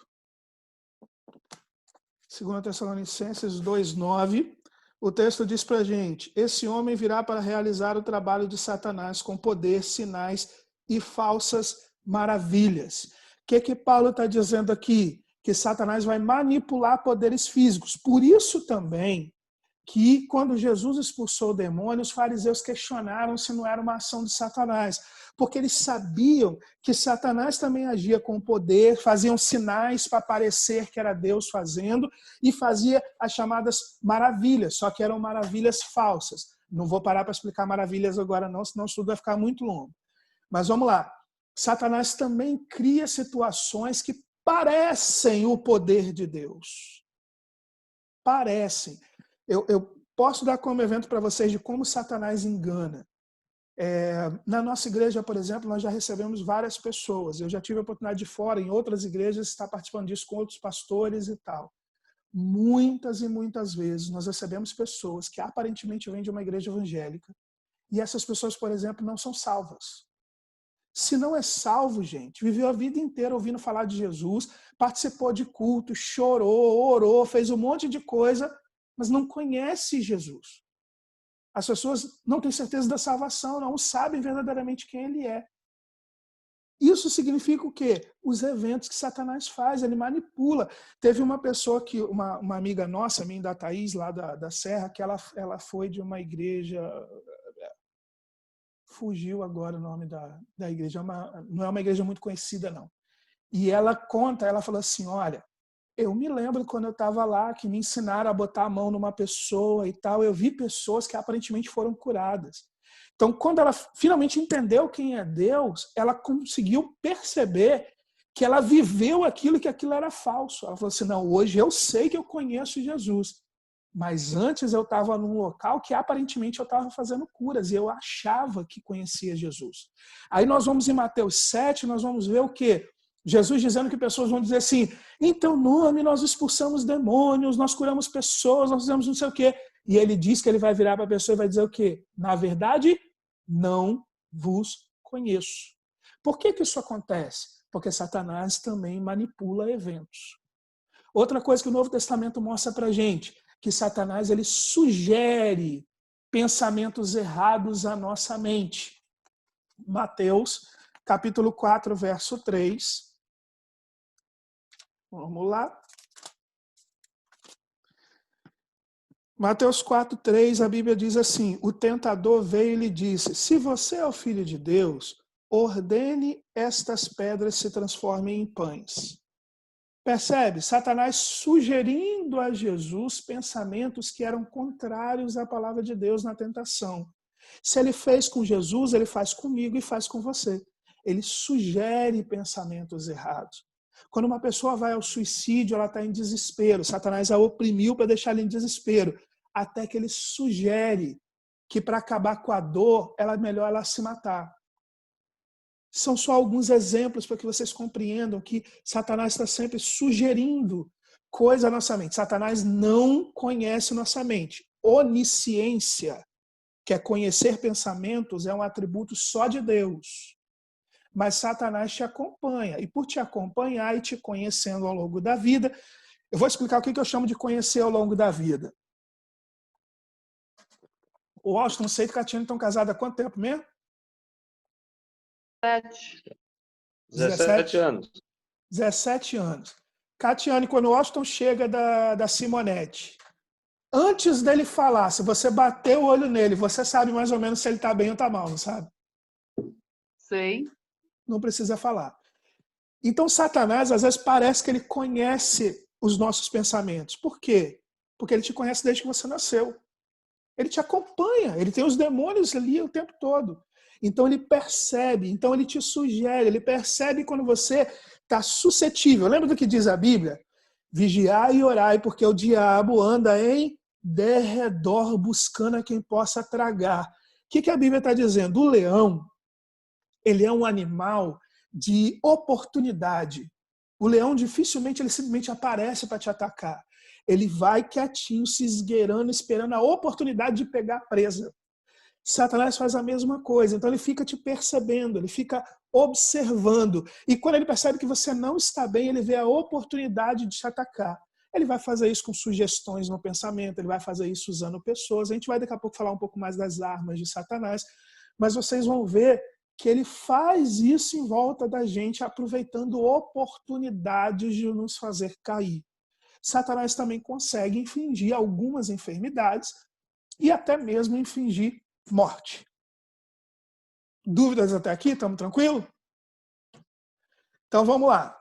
2 Tessalonicenses 2:9. O texto diz para a gente, esse homem virá para realizar o trabalho de Satanás com poder, sinais e falsas maravilhas. O que Paulo está dizendo aqui? Que Satanás vai manipular poderes físicos. Por isso também que quando Jesus expulsou o demônio, os fariseus questionaram se não era uma ação de Satanás, porque eles sabiam que Satanás também agia com poder, faziam sinais para parecer que era Deus fazendo e fazia as chamadas maravilhas, só que eram maravilhas falsas. Não vou parar para explicar maravilhas agora não, senão o estudo vai ficar muito longo. Mas vamos lá. Satanás também cria situações que parecem o poder de Deus. Parecem. Eu posso dar como evento para vocês de como Satanás engana. Na nossa igreja, por exemplo, nós já recebemos várias pessoas. Eu já tive a oportunidade de fora, em outras igrejas, estar participando disso com outros pastores e tal. Muitas e muitas vezes nós recebemos pessoas que aparentemente vêm de uma igreja evangélica e essas pessoas, por exemplo, não são salvas. Se não é salvo, gente, viveu a vida inteira ouvindo falar de Jesus, participou de culto, chorou, orou, fez um monte de coisa, mas não conhece Jesus. As pessoas não têm certeza da salvação, não sabem verdadeiramente quem ele é. Isso significa o quê? Os eventos que Satanás faz, ele manipula. Teve uma pessoa, uma amiga nossa, minha da Thaís, lá da Serra, que ela foi de uma igreja... Fugiu agora o nome da igreja, não é uma igreja muito conhecida, não. E ela conta, ela falou assim, olha, eu me lembro quando eu estava lá, que me ensinaram a botar a mão numa pessoa e tal, eu vi pessoas que aparentemente foram curadas. Então, quando ela finalmente entendeu quem é Deus, ela conseguiu perceber que ela viveu aquilo e que aquilo era falso. Ela falou assim, não, hoje eu sei que eu conheço Jesus, mas antes eu estava num local que aparentemente eu estava fazendo curas e eu achava que conhecia Jesus. Aí nós vamos em Mateus 7, nós vamos ver o quê? Jesus dizendo que pessoas vão dizer assim, em teu nome nós expulsamos demônios, nós curamos pessoas, nós fizemos não sei o quê. E ele diz que ele vai virar para a pessoa e vai dizer o quê? Na verdade, não vos conheço. Por que isso acontece? Porque Satanás também manipula eventos. Outra coisa que o Novo Testamento mostra para a gente, que Satanás ele sugere pensamentos errados à nossa mente. Mateus, capítulo 4, verso 3. Vamos lá. Mateus 4, 3, a Bíblia diz assim, o tentador veio e lhe disse, se você é o Filho de Deus, ordene estas pedras se transformem em pães. Percebe? Satanás sugerindo a Jesus pensamentos que eram contrários à palavra de Deus na tentação. Se ele fez com Jesus, ele faz comigo e faz com você. Ele sugere pensamentos errados. Quando uma pessoa vai ao suicídio, ela está em desespero. Satanás a oprimiu para deixar ela em desespero. Até que ele sugere que para acabar com a dor, é melhor ela se matar. São só alguns exemplos para que vocês compreendam que Satanás está sempre sugerindo coisa à nossa mente. Satanás não conhece nossa mente. Onisciência, que é conhecer pensamentos, é um atributo só de Deus. Mas Satanás te acompanha. E por te acompanhar e te conhecendo ao longo da vida, eu vou explicar o que eu chamo de conhecer ao longo da vida. O Austin, sei que a Catiane estão casados há quanto tempo mesmo? 17 anos. 17 anos. Catiane, quando o Austin chega da Simonete, antes dele falar, se você bater o olho nele, você sabe mais ou menos se ele está bem ou está mal, não sabe? Sei. Não precisa falar. Então, Satanás, às vezes, parece que ele conhece os nossos pensamentos. Por quê? Porque ele te conhece desde que você nasceu. Ele te acompanha, ele tem os demônios ali o tempo todo. Então, ele percebe, então ele te sugere, ele percebe quando você está suscetível. Lembra do que diz a Bíblia? Vigiai e orai, porque o diabo anda em derredor buscando a quem possa tragar. O que a Bíblia está dizendo? O leão, ele é um animal de oportunidade. O leão dificilmente, ele simplesmente aparece para te atacar. Ele vai quietinho, se esgueirando, esperando a oportunidade de pegar a presa. Satanás faz a mesma coisa. Então ele fica te percebendo, ele fica observando. E quando ele percebe que você não está bem, ele vê a oportunidade de te atacar. Ele vai fazer isso com sugestões no pensamento, ele vai fazer isso usando pessoas. A gente vai daqui a pouco falar um pouco mais das armas de Satanás, mas vocês vão ver que ele faz isso em volta da gente, aproveitando oportunidades de nos fazer cair. Satanás também consegue infligir algumas enfermidades e até mesmo infligir morte. Dúvidas até aqui? Estamos tranquilos? Então vamos lá.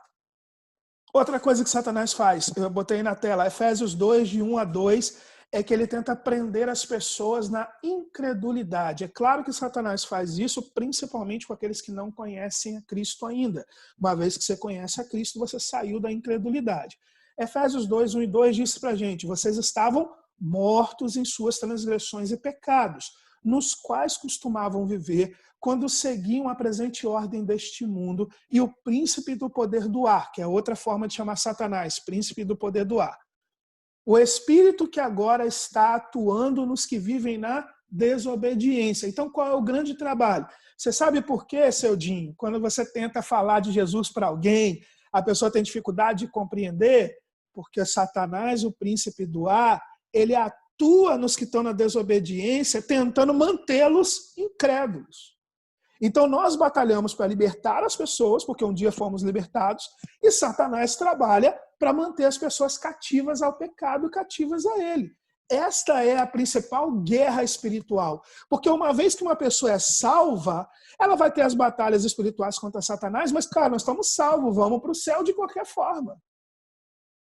Outra coisa que Satanás faz, eu botei na tela, Efésios 2, de 1 a 2, é que ele tenta prender as pessoas na incredulidade. É claro que Satanás faz isso principalmente com aqueles que não conhecem a Cristo ainda. Uma vez que você conhece a Cristo, você saiu da incredulidade. Efésios 2, 1 e 2 diz pra gente, vocês estavam mortos em suas transgressões e pecados, nos quais costumavam viver quando seguiam a presente ordem deste mundo e o príncipe do poder do ar, que é outra forma de chamar Satanás, príncipe do poder do ar. O espírito que agora está atuando nos que vivem na desobediência. Então, qual é o grande trabalho? Você sabe por quê, seu Dinho? Quando você tenta falar de Jesus para alguém, a pessoa tem dificuldade de compreender, porque Satanás, o príncipe do ar, ele atua nos que estão na desobediência, tentando mantê-los incrédulos. Então, nós batalhamos para libertar as pessoas, porque um dia fomos libertados, e Satanás trabalha para manter as pessoas cativas ao pecado, cativas a ele. Esta é a principal guerra espiritual. Porque uma vez que uma pessoa é salva, ela vai ter as batalhas espirituais contra Satanás, mas, cara, nós estamos salvos, vamos para o céu de qualquer forma.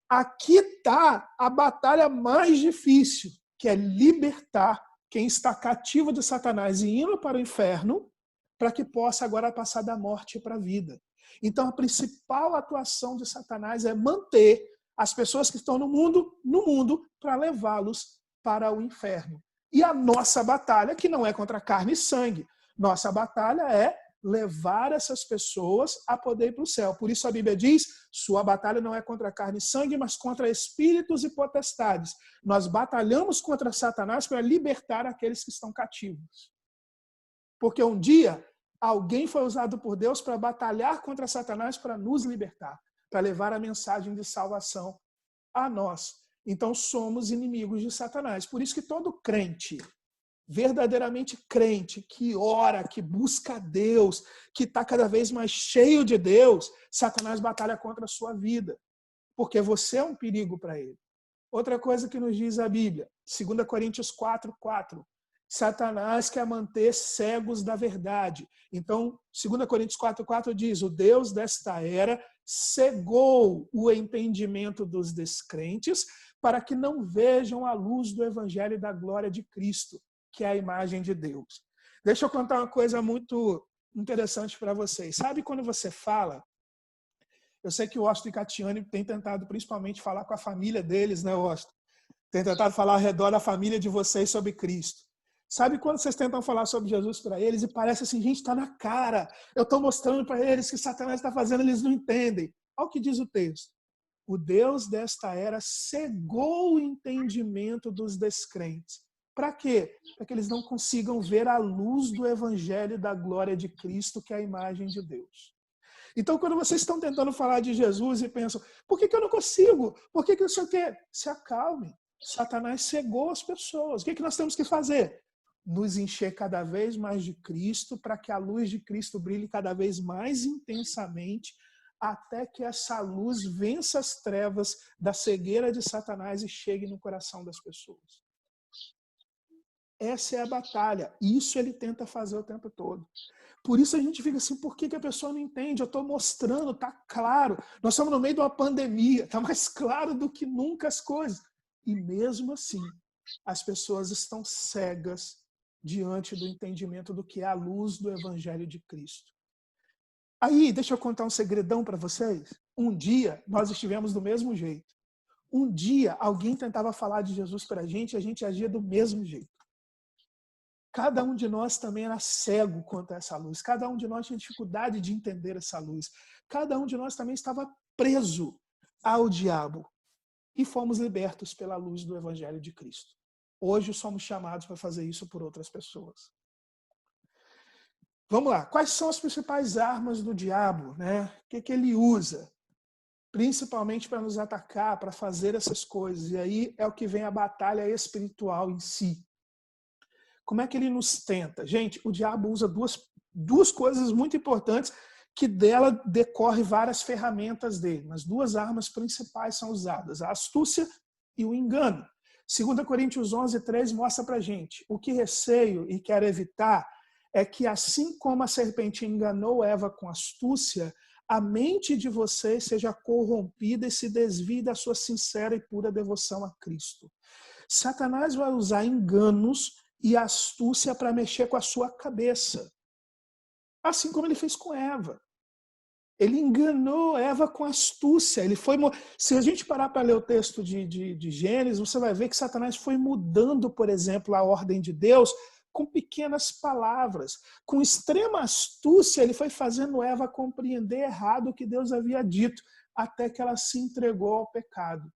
Aqui está a batalha mais difícil, que é libertar quem está cativo de Satanás e indo para o inferno, para que possa agora passar da morte para a vida. Então, a principal atuação de Satanás é manter as pessoas que estão no mundo para levá-los para o inferno. E a nossa batalha, que não é contra carne e sangue, nossa batalha é levar essas pessoas a poder ir para o céu. Por isso a Bíblia diz, sua batalha não é contra carne e sangue, mas contra espíritos e potestades. Nós batalhamos contra Satanás para libertar aqueles que estão cativos. Porque um dia, alguém foi usado por Deus para batalhar contra Satanás para nos libertar, para levar a mensagem de salvação a nós. Então somos inimigos de Satanás. Por isso que todo crente, verdadeiramente crente, que ora, que busca a Deus, que está cada vez mais cheio de Deus, Satanás batalha contra a sua vida, porque você é um perigo para ele. Outra coisa que nos diz a Bíblia, 2 Coríntios 4, 4, Satanás quer manter cegos da verdade. Então, 2 Coríntios 4, 4 diz, o Deus desta era cegou o entendimento dos descrentes para que não vejam a luz do evangelho da glória de Cristo, que é a imagem de Deus. Deixa eu contar uma coisa muito interessante para vocês. Sabe quando você fala Eu sei que o Washington e Catiane têm tentado principalmente falar com a família deles, né, Washington? Tem tentado falar ao redor da família de vocês sobre Cristo. Sabe quando vocês tentam falar sobre Jesus para eles e parece assim, gente, está na cara. Eu estou mostrando para eles que Satanás está fazendo, eles não entendem. Olha o que diz o texto. O Deus desta era cegou o entendimento dos descrentes. Para quê? Para que eles não consigam ver a luz do evangelho da glória de Cristo, que é a imagem de Deus. Então, quando vocês estão tentando falar de Jesus e pensam, por que eu não consigo? Por que eu sei o quê? Se acalmem. Satanás cegou as pessoas. O que nós temos que fazer? Nos encher cada vez mais de Cristo, para que a luz de Cristo brilhe cada vez mais intensamente, até que essa luz vença as trevas da cegueira de Satanás e chegue no coração das pessoas. Essa é a batalha. Isso ele tenta fazer o tempo todo. Por isso a gente fica assim, por que a pessoa não entende? Eu estou mostrando, está claro. Nós estamos no meio de uma pandemia, está mais claro do que nunca as coisas. E mesmo assim, as pessoas estão cegas diante do entendimento do que é a luz do Evangelho de Cristo. Aí, deixa eu contar um segredão para vocês. Um dia, nós estivemos do mesmo jeito. Um dia, alguém tentava falar de Jesus para a gente e a gente agia do mesmo jeito. Cada um de nós também era cego quanto a essa luz. Cada um de nós tinha dificuldade de entender essa luz. Cada um de nós também estava preso ao diabo. E fomos libertos pela luz do Evangelho de Cristo. Hoje somos chamados para fazer isso por outras pessoas. Vamos lá. Quais são as principais armas do diabo, né? O que ele usa? Principalmente para nos atacar, para fazer essas coisas. E aí é o que vem a batalha espiritual em si. Como é que ele nos tenta? Gente, o diabo usa duas coisas muito importantes, que dela decorre várias ferramentas dele. Mas duas armas principais são usadas, a astúcia e o engano. 2 Coríntios 11:3 mostra para a gente, o que receio e quero evitar é que assim como a serpente enganou Eva com astúcia, a mente de vocês seja corrompida e se desvie da sua sincera e pura devoção a Cristo. Satanás vai usar enganos e astúcia para mexer com a sua cabeça. Assim como ele fez com Eva. Ele enganou Eva com astúcia. Se a gente parar para ler o texto de Gênesis, você vai ver que Satanás foi mudando, por exemplo, a ordem de Deus com pequenas palavras. Com extrema astúcia, ele foi fazendo Eva compreender errado o que Deus havia dito, até que ela se entregou ao pecado.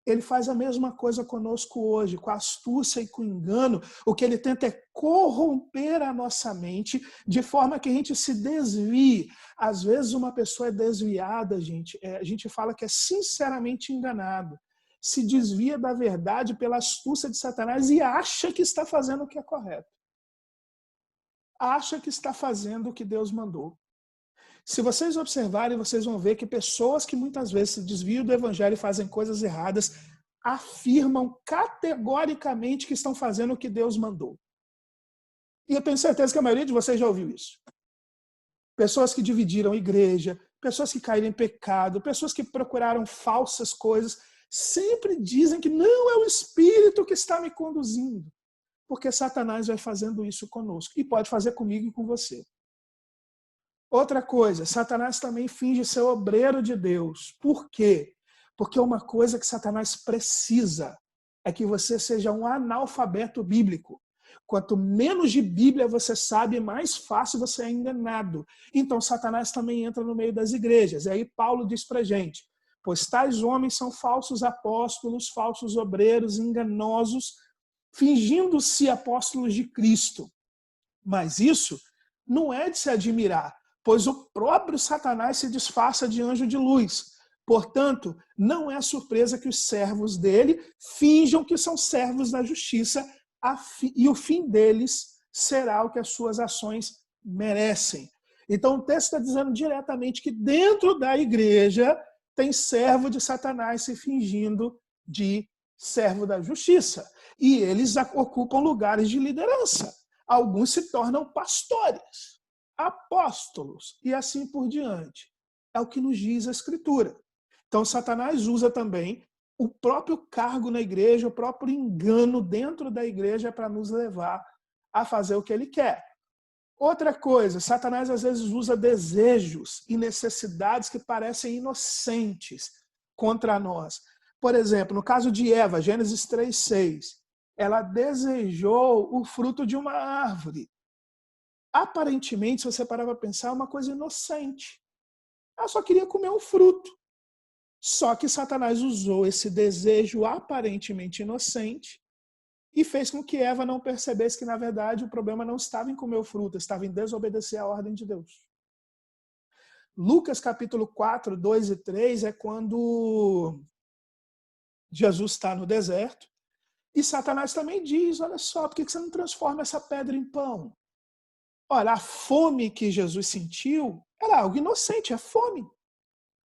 Ele faz a mesma coisa conosco hoje, com a astúcia e com o engano. O que ele tenta é corromper a nossa mente, de forma que a gente se desvie. Às vezes uma pessoa é desviada, a gente fala que é sinceramente enganado. Se desvia da verdade pela astúcia de Satanás e acha que está fazendo o que é correto. Acha que está fazendo o que Deus mandou. Se vocês observarem, vocês vão ver que pessoas que muitas vezes se desviam do evangelho e fazem coisas erradas, afirmam categoricamente que estão fazendo o que Deus mandou. E eu tenho certeza que a maioria de vocês já ouviu isso. Pessoas que dividiram igreja, pessoas que caíram em pecado, pessoas que procuraram falsas coisas, sempre dizem que não é o Espírito que está me conduzindo. Porque Satanás vai fazendo isso conosco. E pode fazer comigo e com você. Outra coisa, Satanás também finge ser obreiro de Deus. Por quê? Porque uma coisa que Satanás precisa é que você seja um analfabeto bíblico. Quanto menos de Bíblia você sabe, mais fácil você é enganado. Então Satanás também entra no meio das igrejas. E aí Paulo diz pra gente, pois tais homens são falsos apóstolos, falsos obreiros, enganosos, fingindo-se apóstolos de Cristo. Mas isso não é de se admirar, pois o próprio Satanás se disfarça de anjo de luz. Portanto, não é surpresa que os servos dele finjam que são servos da justiça, e o fim deles será o que as suas ações merecem. Então o texto está dizendo diretamente que dentro da igreja tem servo de Satanás se fingindo de servo da justiça. E eles ocupam lugares de liderança. Alguns se tornam pastores, apóstolos e assim por diante. É o que nos diz a Escritura. Então Satanás usa também o próprio cargo na igreja, o próprio engano dentro da igreja para nos levar a fazer o que ele quer. Outra coisa, Satanás às vezes usa desejos e necessidades que parecem inocentes contra nós. Por exemplo, no caso de Eva, Gênesis 3:6, ela desejou o fruto de uma árvore. Aparentemente, se você parar para pensar, é uma coisa inocente. Ela só queria comer um fruto. Só que Satanás usou esse desejo aparentemente inocente e fez com que Eva não percebesse que, na verdade, o problema não estava em comer o fruto, estava em desobedecer à ordem de Deus. Lucas capítulo 4, 2 e 3 é quando Jesus está no deserto e Satanás também diz, olha só, por que você não transforma essa pedra em pão? Olha, a fome que Jesus sentiu era algo inocente, é fome.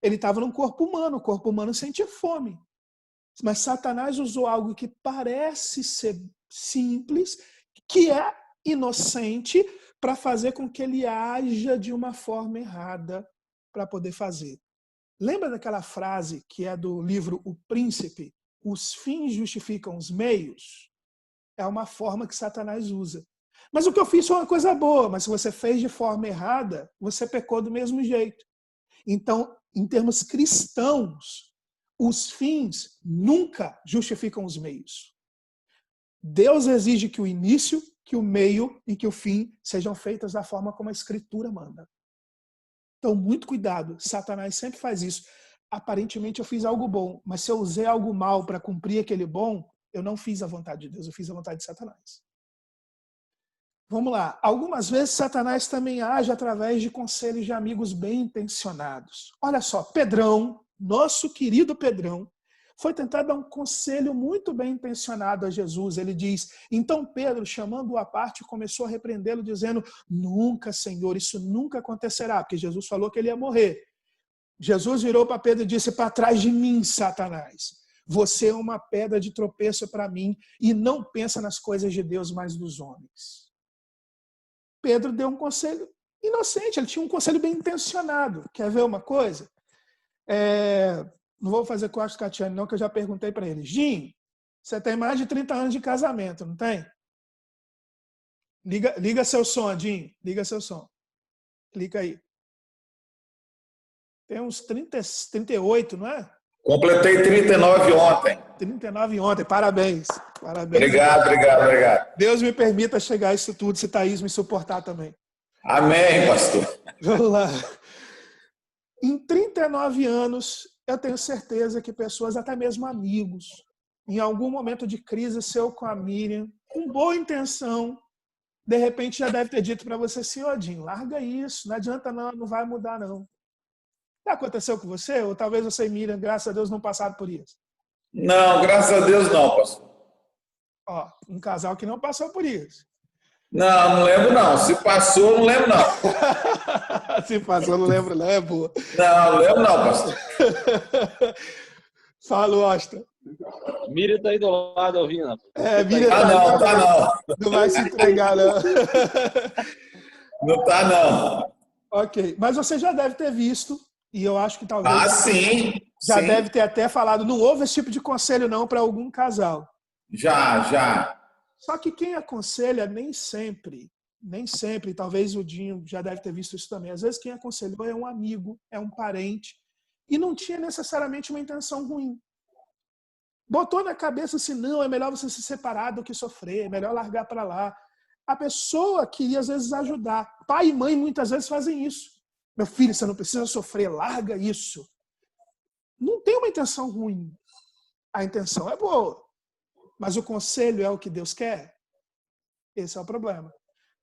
Ele estava num corpo humano, o corpo humano sente fome. Mas Satanás usou algo que parece ser simples, que é inocente, para fazer com que ele haja de uma forma errada para poder fazer. Lembra daquela frase que é do livro O Príncipe? Os fins justificam os meios? É uma forma que Satanás usa. Mas o que eu fiz foi uma coisa boa, mas se você fez de forma errada, você pecou do mesmo jeito. Então, em termos cristãos, os fins nunca justificam os meios. Deus exige que o início, que o meio e que o fim sejam feitos da forma como a Escritura manda. Então, muito cuidado. Satanás sempre faz isso. Aparentemente, eu fiz algo bom, mas se eu usei algo mal para cumprir aquele bom, eu não fiz a vontade de Deus, eu fiz a vontade de Satanás. Vamos lá. Algumas vezes, Satanás também age através de conselhos de amigos bem intencionados. Olha só, Pedrão, nosso querido Pedrão, foi tentar dar um conselho muito bem intencionado a Jesus. Ele diz, então Pedro, chamando-o à parte, começou a repreendê-lo, dizendo, nunca, Senhor, isso nunca acontecerá, porque Jesus falou que ele ia morrer. Jesus virou para Pedro e disse, para trás de mim, Satanás. Você é uma pedra de tropeço para mim e não pensa nas coisas de Deus, mas dos homens. Pedro deu um conselho inocente, ele tinha um conselho bem intencionado. Quer ver uma coisa? Não vou fazer com o Catiane, não, que eu já perguntei para ele. Jim, você tem mais de 30 anos de casamento, não tem? Liga seu som, Jim. Liga seu som. Clica aí. Tem uns 38, não é? Completei 39 ontem. 39 ontem, parabéns. Parabéns. Obrigado. Deus me permita chegar a isso tudo, se Thaís me suportar também. Amém, pastor. Vamos lá. Em 39 anos, eu tenho certeza que pessoas, até mesmo amigos, em algum momento de crise seu com a Miriam, com boa intenção, de repente já deve ter dito para você assim, Odinho, larga isso, não adianta não vai mudar não. Já aconteceu com você? Ou talvez você e Miriam, graças a Deus, não passaram por isso? Não, graças a Deus não, pastor. Ó, um casal que não passou por isso. Não lembro não. Se passou, não lembro não. Se passou, não lembro não, é boa. Não lembro não, pastor. Fala, Ostra. Miriam tá aí do lado ouvindo. Miriam Tá não. Não vai se entregar, não. Não tá não. Ok, mas você já deve ter visto, e eu acho que talvez... Sim. Já deve ter até falado, não houve esse tipo de conselho não para algum casal. Já. Só que quem aconselha nem sempre, talvez o Dinho já deve ter visto isso também, às vezes quem aconselhou é um amigo, é um parente, e não tinha necessariamente uma intenção ruim. Botou na cabeça assim, não, é melhor você se separar do que sofrer, é melhor largar para lá. A pessoa queria às vezes ajudar. Pai e mãe muitas vezes fazem isso. Meu filho, você não precisa sofrer, larga isso. Não tem uma intenção ruim. A intenção é boa. Mas o conselho é o que Deus quer? Esse é o problema.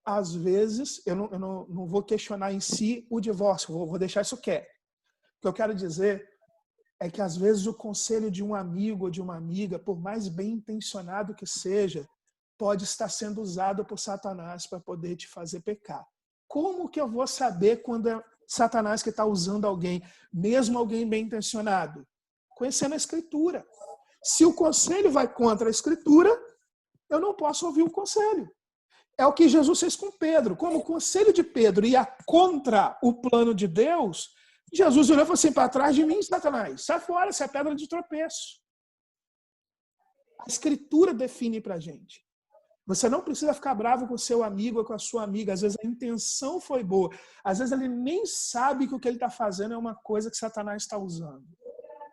Às vezes, eu não vou questionar em si o divórcio, vou deixar isso quieto. O que eu quero dizer é que às vezes o conselho de um amigo ou de uma amiga, por mais bem intencionado que seja, pode estar sendo usado por Satanás para poder te fazer pecar. Como que eu vou saber quando é Satanás que está usando alguém, mesmo alguém bem intencionado? Conhecendo a Escritura. Se o conselho vai contra a Escritura, eu não posso ouvir o conselho. É o que Jesus fez com Pedro. Como o conselho de Pedro ia contra o plano de Deus, Jesus olhou e falou assim, para trás de mim, Satanás, sai fora, você é pedra de tropeço. A Escritura define para a gente. Você não precisa ficar bravo com o seu amigo ou com a sua amiga. Às vezes a intenção foi boa. Às vezes ele nem sabe que o que ele está fazendo é uma coisa que Satanás está usando.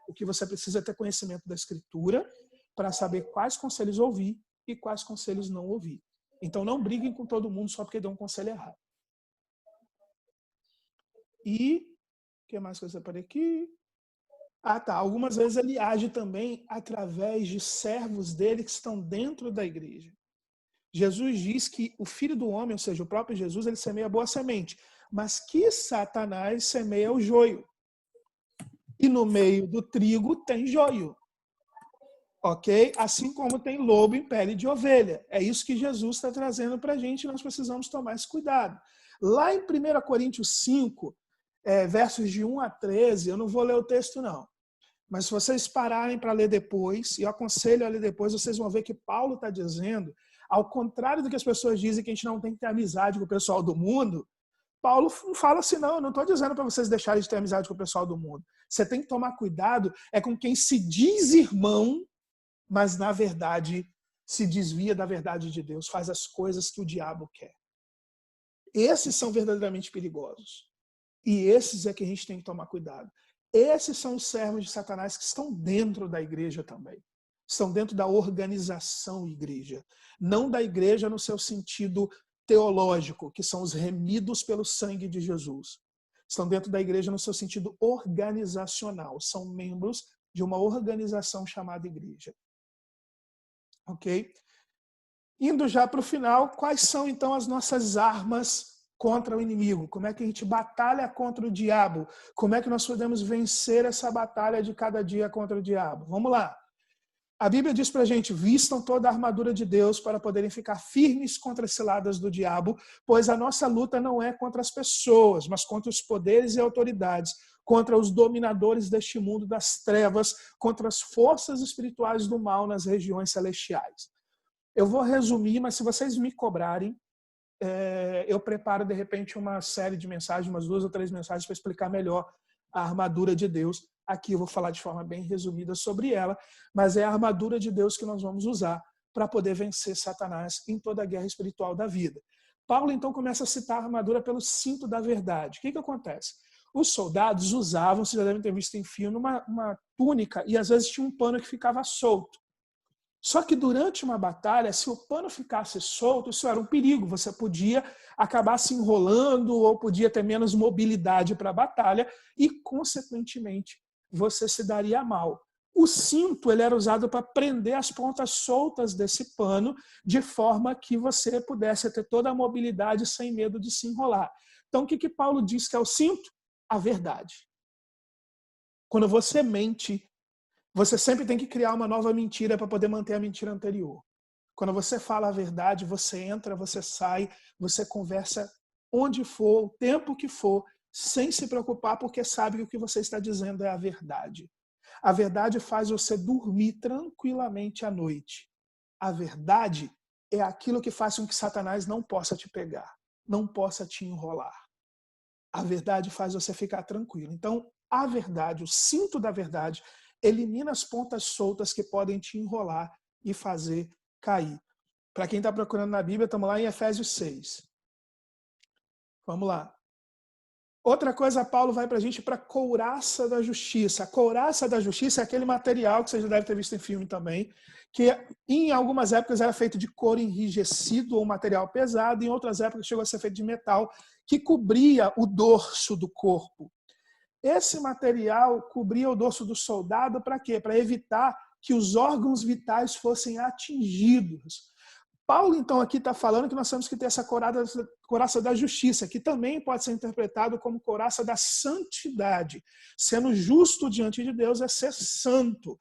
O que você precisa é ter conhecimento da Escritura para saber quais conselhos ouvir e quais conselhos não ouvir. Então não briguem com todo mundo só porque deu um conselho errado. E o que mais que eu separei aqui? Tá. Algumas vezes ele age também através de servos dele que estão dentro da igreja. Jesus diz que o Filho do Homem, ou seja, o próprio Jesus, ele semeia a boa semente, mas que Satanás semeia o joio. E no meio do trigo tem joio. Ok? Assim como tem lobo em pele de ovelha. É isso que Jesus está trazendo para a gente e nós precisamos tomar esse cuidado. Lá em 1 Coríntios 5, versos de 1 a 13, eu não vou ler o texto não. Mas se vocês pararem para ler depois, e eu aconselho a ler depois, vocês vão ver que Paulo está dizendo, ao contrário do que as pessoas dizem que a gente não tem que ter amizade com o pessoal do mundo, Paulo fala assim, não, eu não estou dizendo para vocês deixarem de ter amizade com o pessoal do mundo. Você tem que tomar cuidado com quem se diz irmão, mas na verdade se desvia da verdade de Deus, faz as coisas que o diabo quer. Esses são verdadeiramente perigosos. E esses é que a gente tem que tomar cuidado. Esses são os servos de Satanás que estão dentro da igreja também. Estão dentro da organização igreja. Não da igreja no seu sentido teológico, que são os remidos pelo sangue de Jesus. Estão dentro da igreja no seu sentido organizacional. São membros de uma organização chamada igreja. Ok? Indo já para o final, quais são então as nossas armas contra o inimigo? Como é que a gente batalha contra o diabo? Como é que nós podemos vencer essa batalha de cada dia contra o diabo? Vamos lá. A Bíblia diz para a gente, vistam toda a armadura de Deus para poderem ficar firmes contra as ciladas do diabo, pois a nossa luta não é contra as pessoas, mas contra os poderes e autoridades, contra os dominadores deste mundo das trevas, contra as forças espirituais do mal nas regiões celestiais. Eu vou resumir, mas se vocês me cobrarem, eu preparo de repente uma série de mensagens, umas 2 ou 3 mensagens para explicar melhor a armadura de Deus. Aqui eu vou falar de forma bem resumida sobre ela, mas é a armadura de Deus que nós vamos usar para poder vencer Satanás em toda a guerra espiritual da vida. Paulo então começa a citar a armadura pelo cinto da verdade. O que acontece? Os soldados usavam, vocês já devem ter visto em filme, uma túnica e às vezes tinha um pano que ficava solto. Só que durante uma batalha, se o pano ficasse solto, isso era um perigo. Você podia acabar se enrolando ou podia ter menos mobilidade para a batalha e, consequentemente, você se daria mal. O cinto ele era usado para prender as pontas soltas desse pano de forma que você pudesse ter toda a mobilidade sem medo de se enrolar. Então, o que Paulo diz que é o cinto? A verdade. Quando você mente, você sempre tem que criar uma nova mentira para poder manter a mentira anterior. Quando você fala a verdade, você entra, você sai, você conversa onde for, o tempo que for, sem se preocupar, porque sabe que o que você está dizendo é a verdade. A verdade faz você dormir tranquilamente à noite. A verdade é aquilo que faz com que Satanás não possa te pegar, não possa te enrolar. A verdade faz você ficar tranquilo. Então, a verdade, o cinto da verdade, elimina as pontas soltas que podem te enrolar e fazer cair. Para quem está procurando na Bíblia, estamos lá em Efésios 6. Vamos lá. Outra coisa, Paulo vai para a gente para a couraça da justiça. A couraça da justiça é aquele material que você já deve ter visto em filme também, que em algumas épocas era feito de couro enrijecido ou material pesado, em outras épocas chegou a ser feito de metal, que cobria o dorso do corpo. Esse material cobria o dorso do soldado para quê? Para evitar que os órgãos vitais fossem atingidos. Paulo, então, aqui está falando que nós temos que ter essa couraça da justiça, que também pode ser interpretado como couraça da santidade. Sendo justo diante de Deus é ser santo.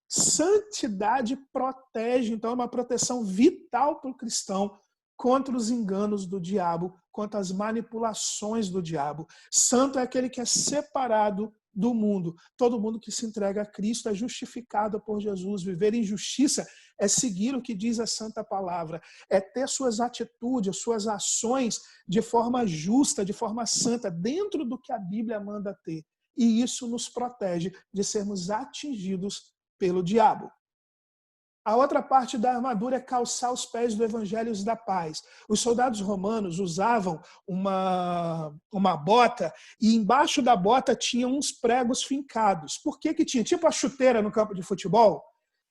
Santidade protege, então, é uma proteção vital para o cristão contra os enganos do diabo, contra as manipulações do diabo. Santo é aquele que é separado do mundo. Todo mundo que se entrega a Cristo é justificado por Jesus. Viver em justiça é seguir o que diz a santa palavra, é ter suas atitudes, suas ações de forma justa, de forma santa, dentro do que a Bíblia manda ter. E isso nos protege de sermos atingidos pelo diabo. A outra parte da armadura é calçar os pés do evangelho da paz. Os soldados romanos usavam uma bota e embaixo da bota tinha uns pregos fincados. Por que tinha? Tipo a chuteira no campo de futebol.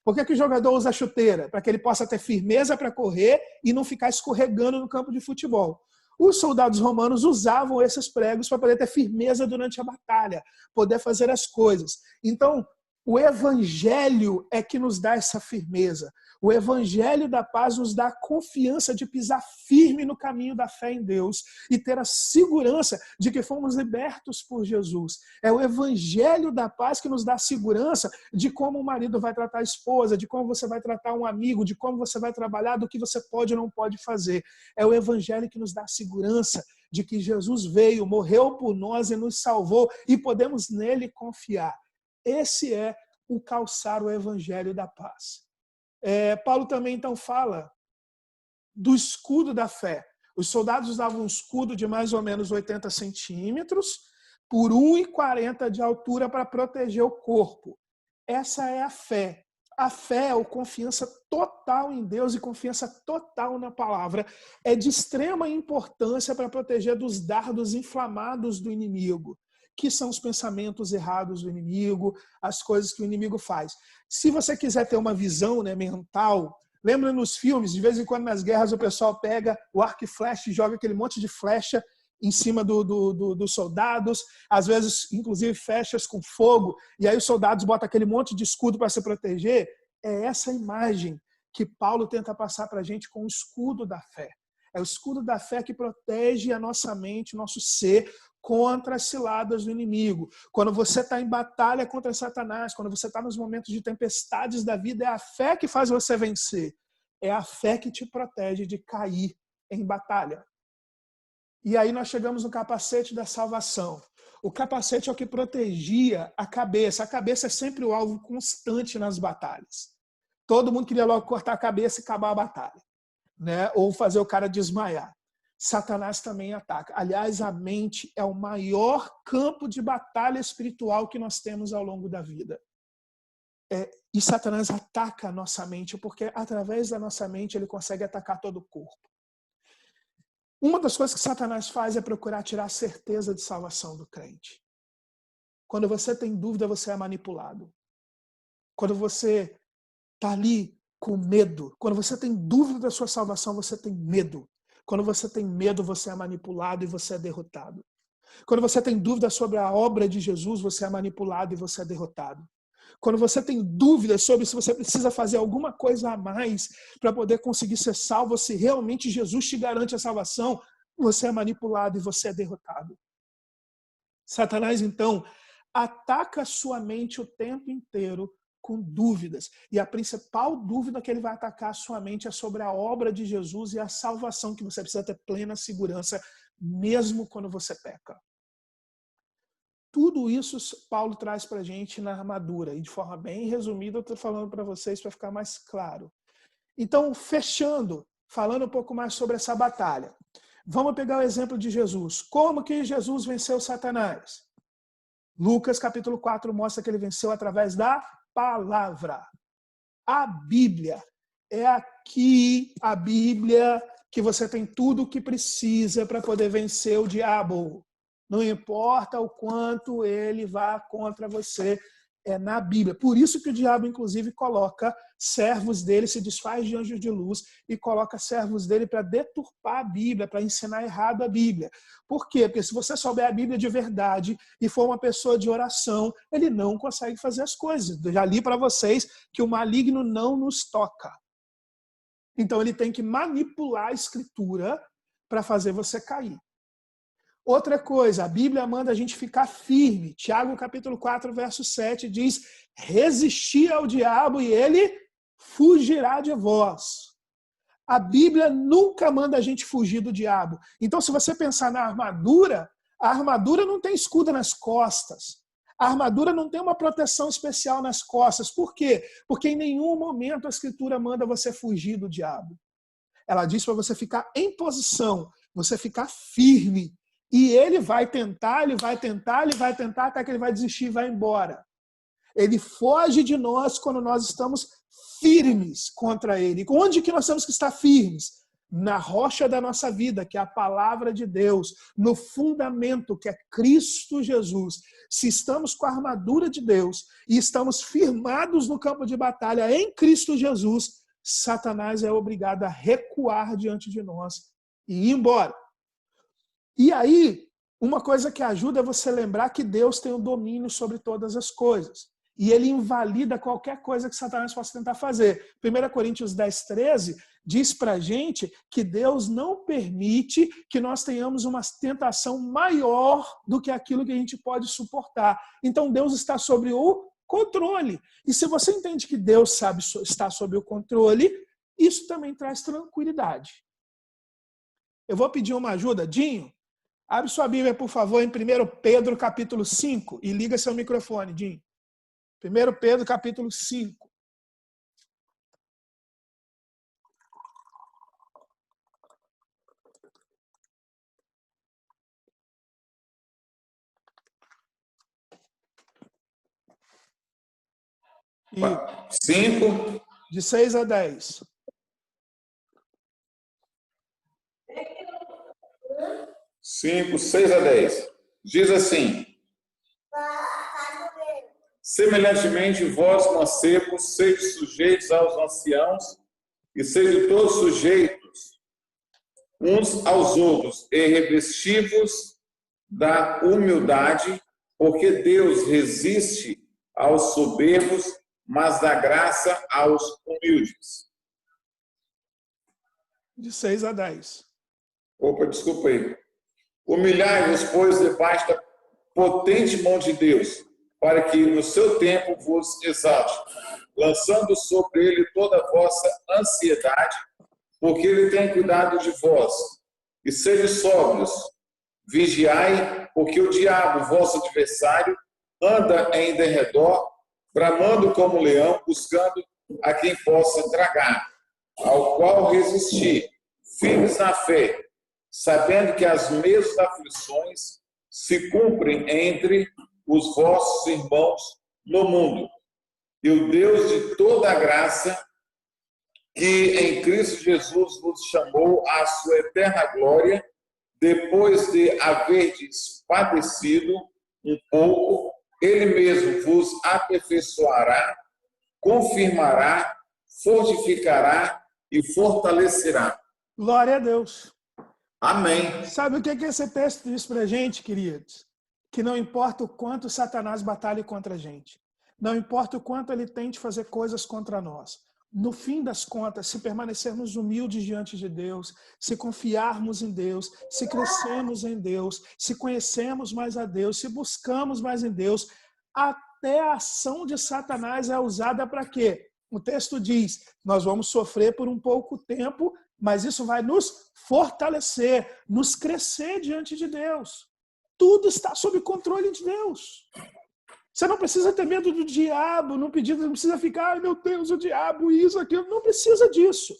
Por que o jogador usa a chuteira? Para que ele possa ter firmeza para correr e não ficar escorregando no campo de futebol. Os soldados romanos usavam esses pregos para poder ter firmeza durante a batalha, poder fazer as coisas. Então, o evangelho é que nos dá essa firmeza. O evangelho da paz nos dá a confiança de pisar firme no caminho da fé em Deus e ter a segurança de que fomos libertos por Jesus. É o evangelho da paz que nos dá a segurança de como o marido vai tratar a esposa, de como você vai tratar um amigo, de como você vai trabalhar, do que você pode ou não pode fazer. É o evangelho que nos dá a segurança de que Jesus veio, morreu por nós e nos salvou e podemos nele confiar. Esse é o calçar o evangelho da paz. Paulo também então fala do escudo da fé. Os soldados usavam um escudo de mais ou menos 80 centímetros por 1,40 de altura para proteger o corpo. Essa é a fé. A fé, ou confiança total em Deus e confiança total na palavra, é de extrema importância para proteger dos dardos inflamados do inimigo, que são os pensamentos errados do inimigo, as coisas que o inimigo faz. Se você quiser ter uma visão, né, mental, lembra nos filmes, de vez em quando nas guerras o pessoal pega o arco e flecha e joga aquele monte de flecha em cima dos soldados, às vezes inclusive flechas com fogo, e aí os soldados botam aquele monte de escudo para se proteger. É essa imagem que Paulo tenta passar para a gente com o escudo da fé. É o escudo da fé que protege a nossa mente, o nosso ser, contra as ciladas do inimigo. Quando você está em batalha contra Satanás, quando você está nos momentos de tempestades da vida, é a fé que faz você vencer. É a fé que te protege de cair em batalha. E aí nós chegamos no capacete da salvação. O capacete é o que protegia a cabeça. A cabeça é sempre o alvo constante nas batalhas. Todo mundo queria logo cortar a cabeça e acabar a batalha, né? Ou fazer o cara desmaiar. Satanás também ataca. Aliás, a mente é o maior campo de batalha espiritual que nós temos ao longo da vida. E Satanás ataca a nossa mente, porque através da nossa mente ele consegue atacar todo o corpo. Uma das coisas que Satanás faz é procurar tirar a certeza de salvação do crente. Quando você tem dúvida, você é manipulado. Quando você está ali com medo, quando você tem dúvida da sua salvação, você tem medo. Quando você tem medo, você é manipulado e você é derrotado. Quando você tem dúvida sobre a obra de Jesus, você é manipulado e você é derrotado. Quando você tem dúvida sobre se você precisa fazer alguma coisa a mais para poder conseguir ser salvo, se realmente Jesus te garante a salvação, você é manipulado e você é derrotado. Satanás, então, ataca a sua mente o tempo inteiro com dúvidas. E a principal dúvida que ele vai atacar a sua mente é sobre a obra de Jesus e a salvação, que você precisa ter plena segurança, mesmo quando você peca. Tudo isso Paulo traz para a gente na armadura. E de forma bem resumida, eu estou falando para vocês para ficar mais claro. Então, fechando, falando um pouco mais sobre essa batalha. Vamos pegar o exemplo de Jesus. Como que Jesus venceu Satanás? Lucas capítulo 4 mostra que ele venceu através da palavra. A Bíblia. É aqui a Bíblia que você tem tudo o que precisa para poder vencer o diabo. Não importa o quanto ele vá contra você, é na Bíblia. Por isso que o diabo, inclusive, coloca servos dele, se desfaz de anjos de luz e coloca servos dele para deturpar a Bíblia, para ensinar errado a Bíblia. Por quê? Porque se você souber a Bíblia de verdade e for uma pessoa de oração, ele não consegue fazer as coisas. Eu já li para vocês que o maligno não nos toca. Então ele tem que manipular a Escritura para fazer você cair. Outra coisa, a Bíblia manda a gente ficar firme. Tiago, capítulo 4, verso 7, diz: resistir ao diabo e ele fugirá de vós. A Bíblia nunca manda a gente fugir do diabo. Então, se você pensar na armadura, a armadura não tem escudo nas costas. A armadura não tem uma proteção especial nas costas. Por quê? Porque em nenhum momento a Escritura manda você fugir do diabo. Ela diz para você ficar em posição, você ficar firme. E ele vai tentar, até que ele vai desistir e vai embora. Ele foge de nós quando nós estamos firmes contra ele. Onde que nós temos que estar firmes? Na rocha da nossa vida, que é a palavra de Deus, no fundamento, que é Cristo Jesus. Se estamos com a armadura de Deus e estamos firmados no campo de batalha em Cristo Jesus, Satanás é obrigado a recuar diante de nós e ir embora. E aí, uma coisa que ajuda é você lembrar que Deus tem o domínio sobre todas as coisas. E ele invalida qualquer coisa que Satanás possa tentar fazer. 1 Coríntios 10, 13 diz para a gente que Deus não permite que nós tenhamos uma tentação maior do que aquilo que a gente pode suportar. Então Deus está sobre o controle. E se você entende que Deus está sob o controle, isso também traz tranquilidade. Eu vou pedir uma ajuda. Dinho, abre sua Bíblia, por favor, em 1 Pedro capítulo 5 e liga seu microfone, Dinho. 1 Pedro capítulo 5. E 5, de 6 a 10. 5, 6 a 10. Diz assim: semelhantemente, vós, mancebos, sede sujeitos aos anciãos, e sede todos sujeitos uns aos outros, e revestivos da humildade, porque Deus resiste aos soberbos, mas dá graça aos humildes. De 6 a 10. Opa, desculpa aí. Humilhai-vos, pois, debaixo da potente mão de Deus, para que no seu tempo vos exalte, lançando sobre ele toda a vossa ansiedade, porque ele tem cuidado de vós. E sede sóbrios, vigiai, porque o diabo, vosso adversário, anda em derredor, bramando como leão, buscando a quem possa tragar, ao qual resistir, firmes na fé, sabendo que as mesmas aflições se cumprem entre os vossos irmãos no mundo. E o Deus de toda a graça, que em Cristo Jesus vos chamou à sua eterna glória, depois de haverdes padecido um pouco, ele mesmo vos aperfeiçoará, confirmará, fortificará e fortalecerá. Glória a Deus. Amém. Sabe o que esse texto diz para a gente, queridos? Que não importa o quanto Satanás batalhe contra a gente, não importa o quanto ele tente fazer coisas contra nós, no fim das contas, se permanecermos humildes diante de Deus, se confiarmos em Deus, se crescermos em Deus, se conhecemos mais a Deus, se buscamos mais em Deus, até a ação de Satanás é usada para quê? O texto diz, nós vamos sofrer por um pouco tempo, mas isso vai nos fortalecer, nos crescer diante de Deus. Tudo está sob controle de Deus. Você não precisa ter medo do diabo, não precisa ficar, ai meu Deus, o diabo, isso, aquilo. Não precisa disso.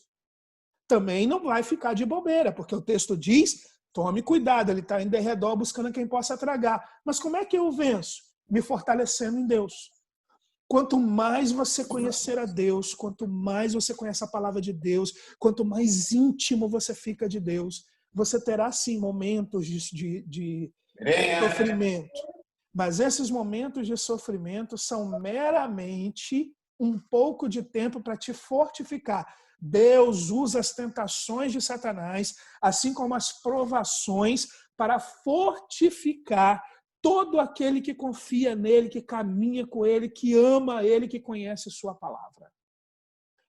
Também não vai ficar de bobeira, porque o texto diz, tome cuidado, ele está em derredor buscando quem possa tragar. Mas como é que eu venço? Me fortalecendo em Deus. Quanto mais você conhecer a Deus, quanto mais você conhece a palavra de Deus, quanto mais íntimo você fica de Deus, você terá sim momentos de sofrimento. Mas esses momentos de sofrimento são meramente um pouco de tempo para te fortificar. Deus usa as tentações de Satanás, assim como as provações, para fortificar todo aquele que confia nele, que caminha com ele, que ama ele, que conhece sua palavra.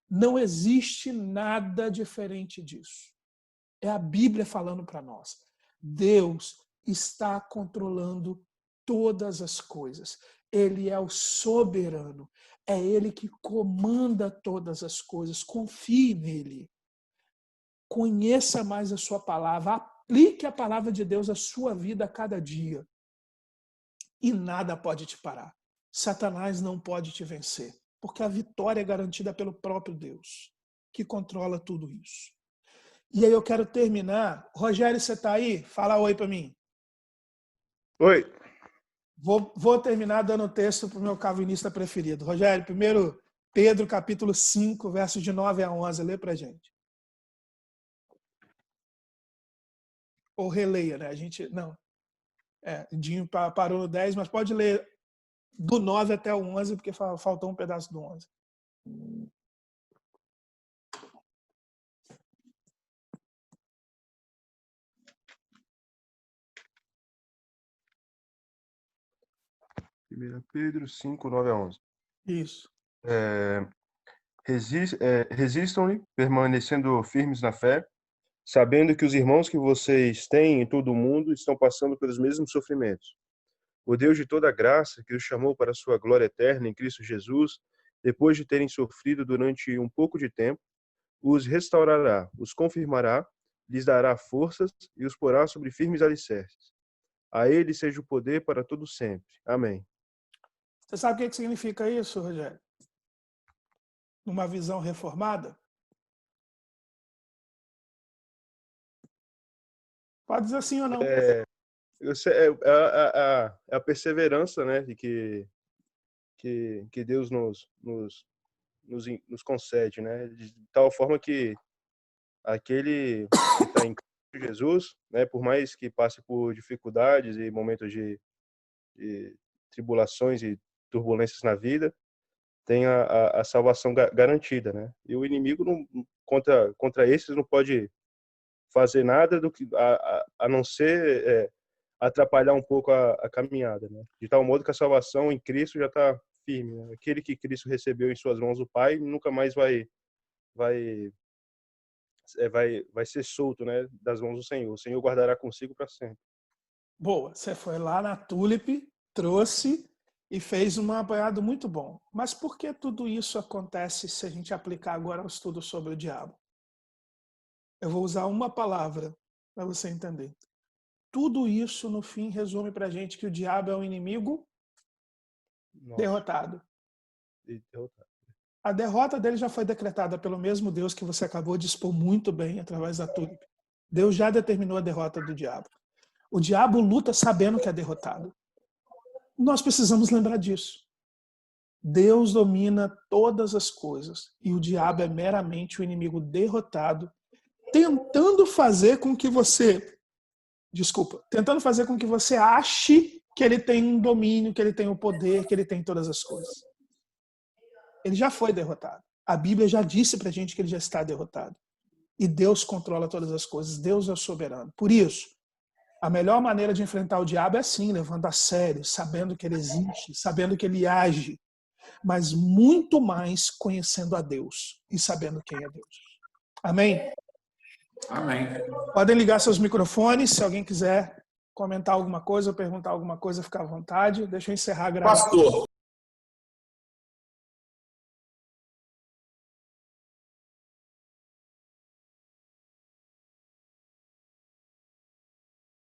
Não existe nada diferente disso. É a Bíblia falando para nós. Deus está controlando todas as coisas. Ele é o soberano. É ele que comanda todas as coisas. Confie nele. Conheça mais a sua palavra. Aplique a palavra de Deus à sua vida a cada dia. E nada pode te parar. Satanás não pode te vencer. Porque a vitória é garantida pelo próprio Deus, que controla tudo isso. E aí eu quero terminar. Rogério, você está aí? Fala oi para mim. Oi. Vou terminar dando o texto para o meu calvinista preferido. Rogério, primeiro, Pedro, capítulo 5, versos de 9 a 11. Lê pra gente. Ou releia, né? A gente, não. Dinho parou no 10, mas pode ler do 9 até o 11, porque faltou um pedaço do 11. Pedro 5, 9 a 11. Isso. Resistam-lhe, permanecendo firmes na fé, sabendo que os irmãos que vocês têm em todo o mundo estão passando pelos mesmos sofrimentos. O Deus de toda graça, que os chamou para a sua glória eterna em Cristo Jesus, depois de terem sofrido durante um pouco de tempo, os restaurará, os confirmará, lhes dará forças e os porá sobre firmes alicerces. A ele seja o poder para todo sempre. Amém. Você sabe o que significa isso, Rogério? Numa visão reformada? Pode dizer sim ou não. É a perseverança, né, de que Deus nos concede, né, de tal forma que aquele que está em Cristo Jesus, né, por mais que passe por dificuldades e momentos de tribulações e turbulências na vida, tem a salvação garantida, né? E o inimigo contra esses não pode fazer nada do que a não ser atrapalhar um pouco a caminhada, né? De tal modo que a salvação em Cristo já está firme, né? Aquele que Cristo recebeu em suas mãos o Pai nunca mais vai ser solto, né, das mãos do Senhor. O Senhor guardará consigo para sempre. Boa, você foi lá na Tulip, trouxe e fez um apanhado muito bom. Mas por que tudo isso acontece se a gente aplicar agora o estudo sobre o diabo? Eu vou usar uma palavra para você entender. Tudo isso, no fim, resume para a gente que o diabo é um inimigo derrotado. A derrota dele já foi decretada pelo mesmo Deus que você acabou de expor muito bem através da Tulip. Deus já determinou a derrota do diabo. O diabo luta sabendo que é derrotado. Nós precisamos lembrar disso. Deus domina todas as coisas e o diabo é meramente o inimigo derrotado, tentando fazer com que você ache que ele tem um domínio, que ele tem o poder, que ele tem todas as coisas. Ele já foi derrotado. A Bíblia já disse pra gente que ele já está derrotado. E Deus controla todas as coisas. Deus é o soberano. Por isso, a melhor maneira de enfrentar o diabo é assim, levando a sério, sabendo que ele existe, sabendo que ele age, mas muito mais conhecendo a Deus e sabendo quem é Deus. Amém? Amém. Podem ligar seus microfones, se alguém quiser comentar alguma coisa ou perguntar alguma coisa, fica à vontade. Deixa eu encerrar a gravação. Pastor,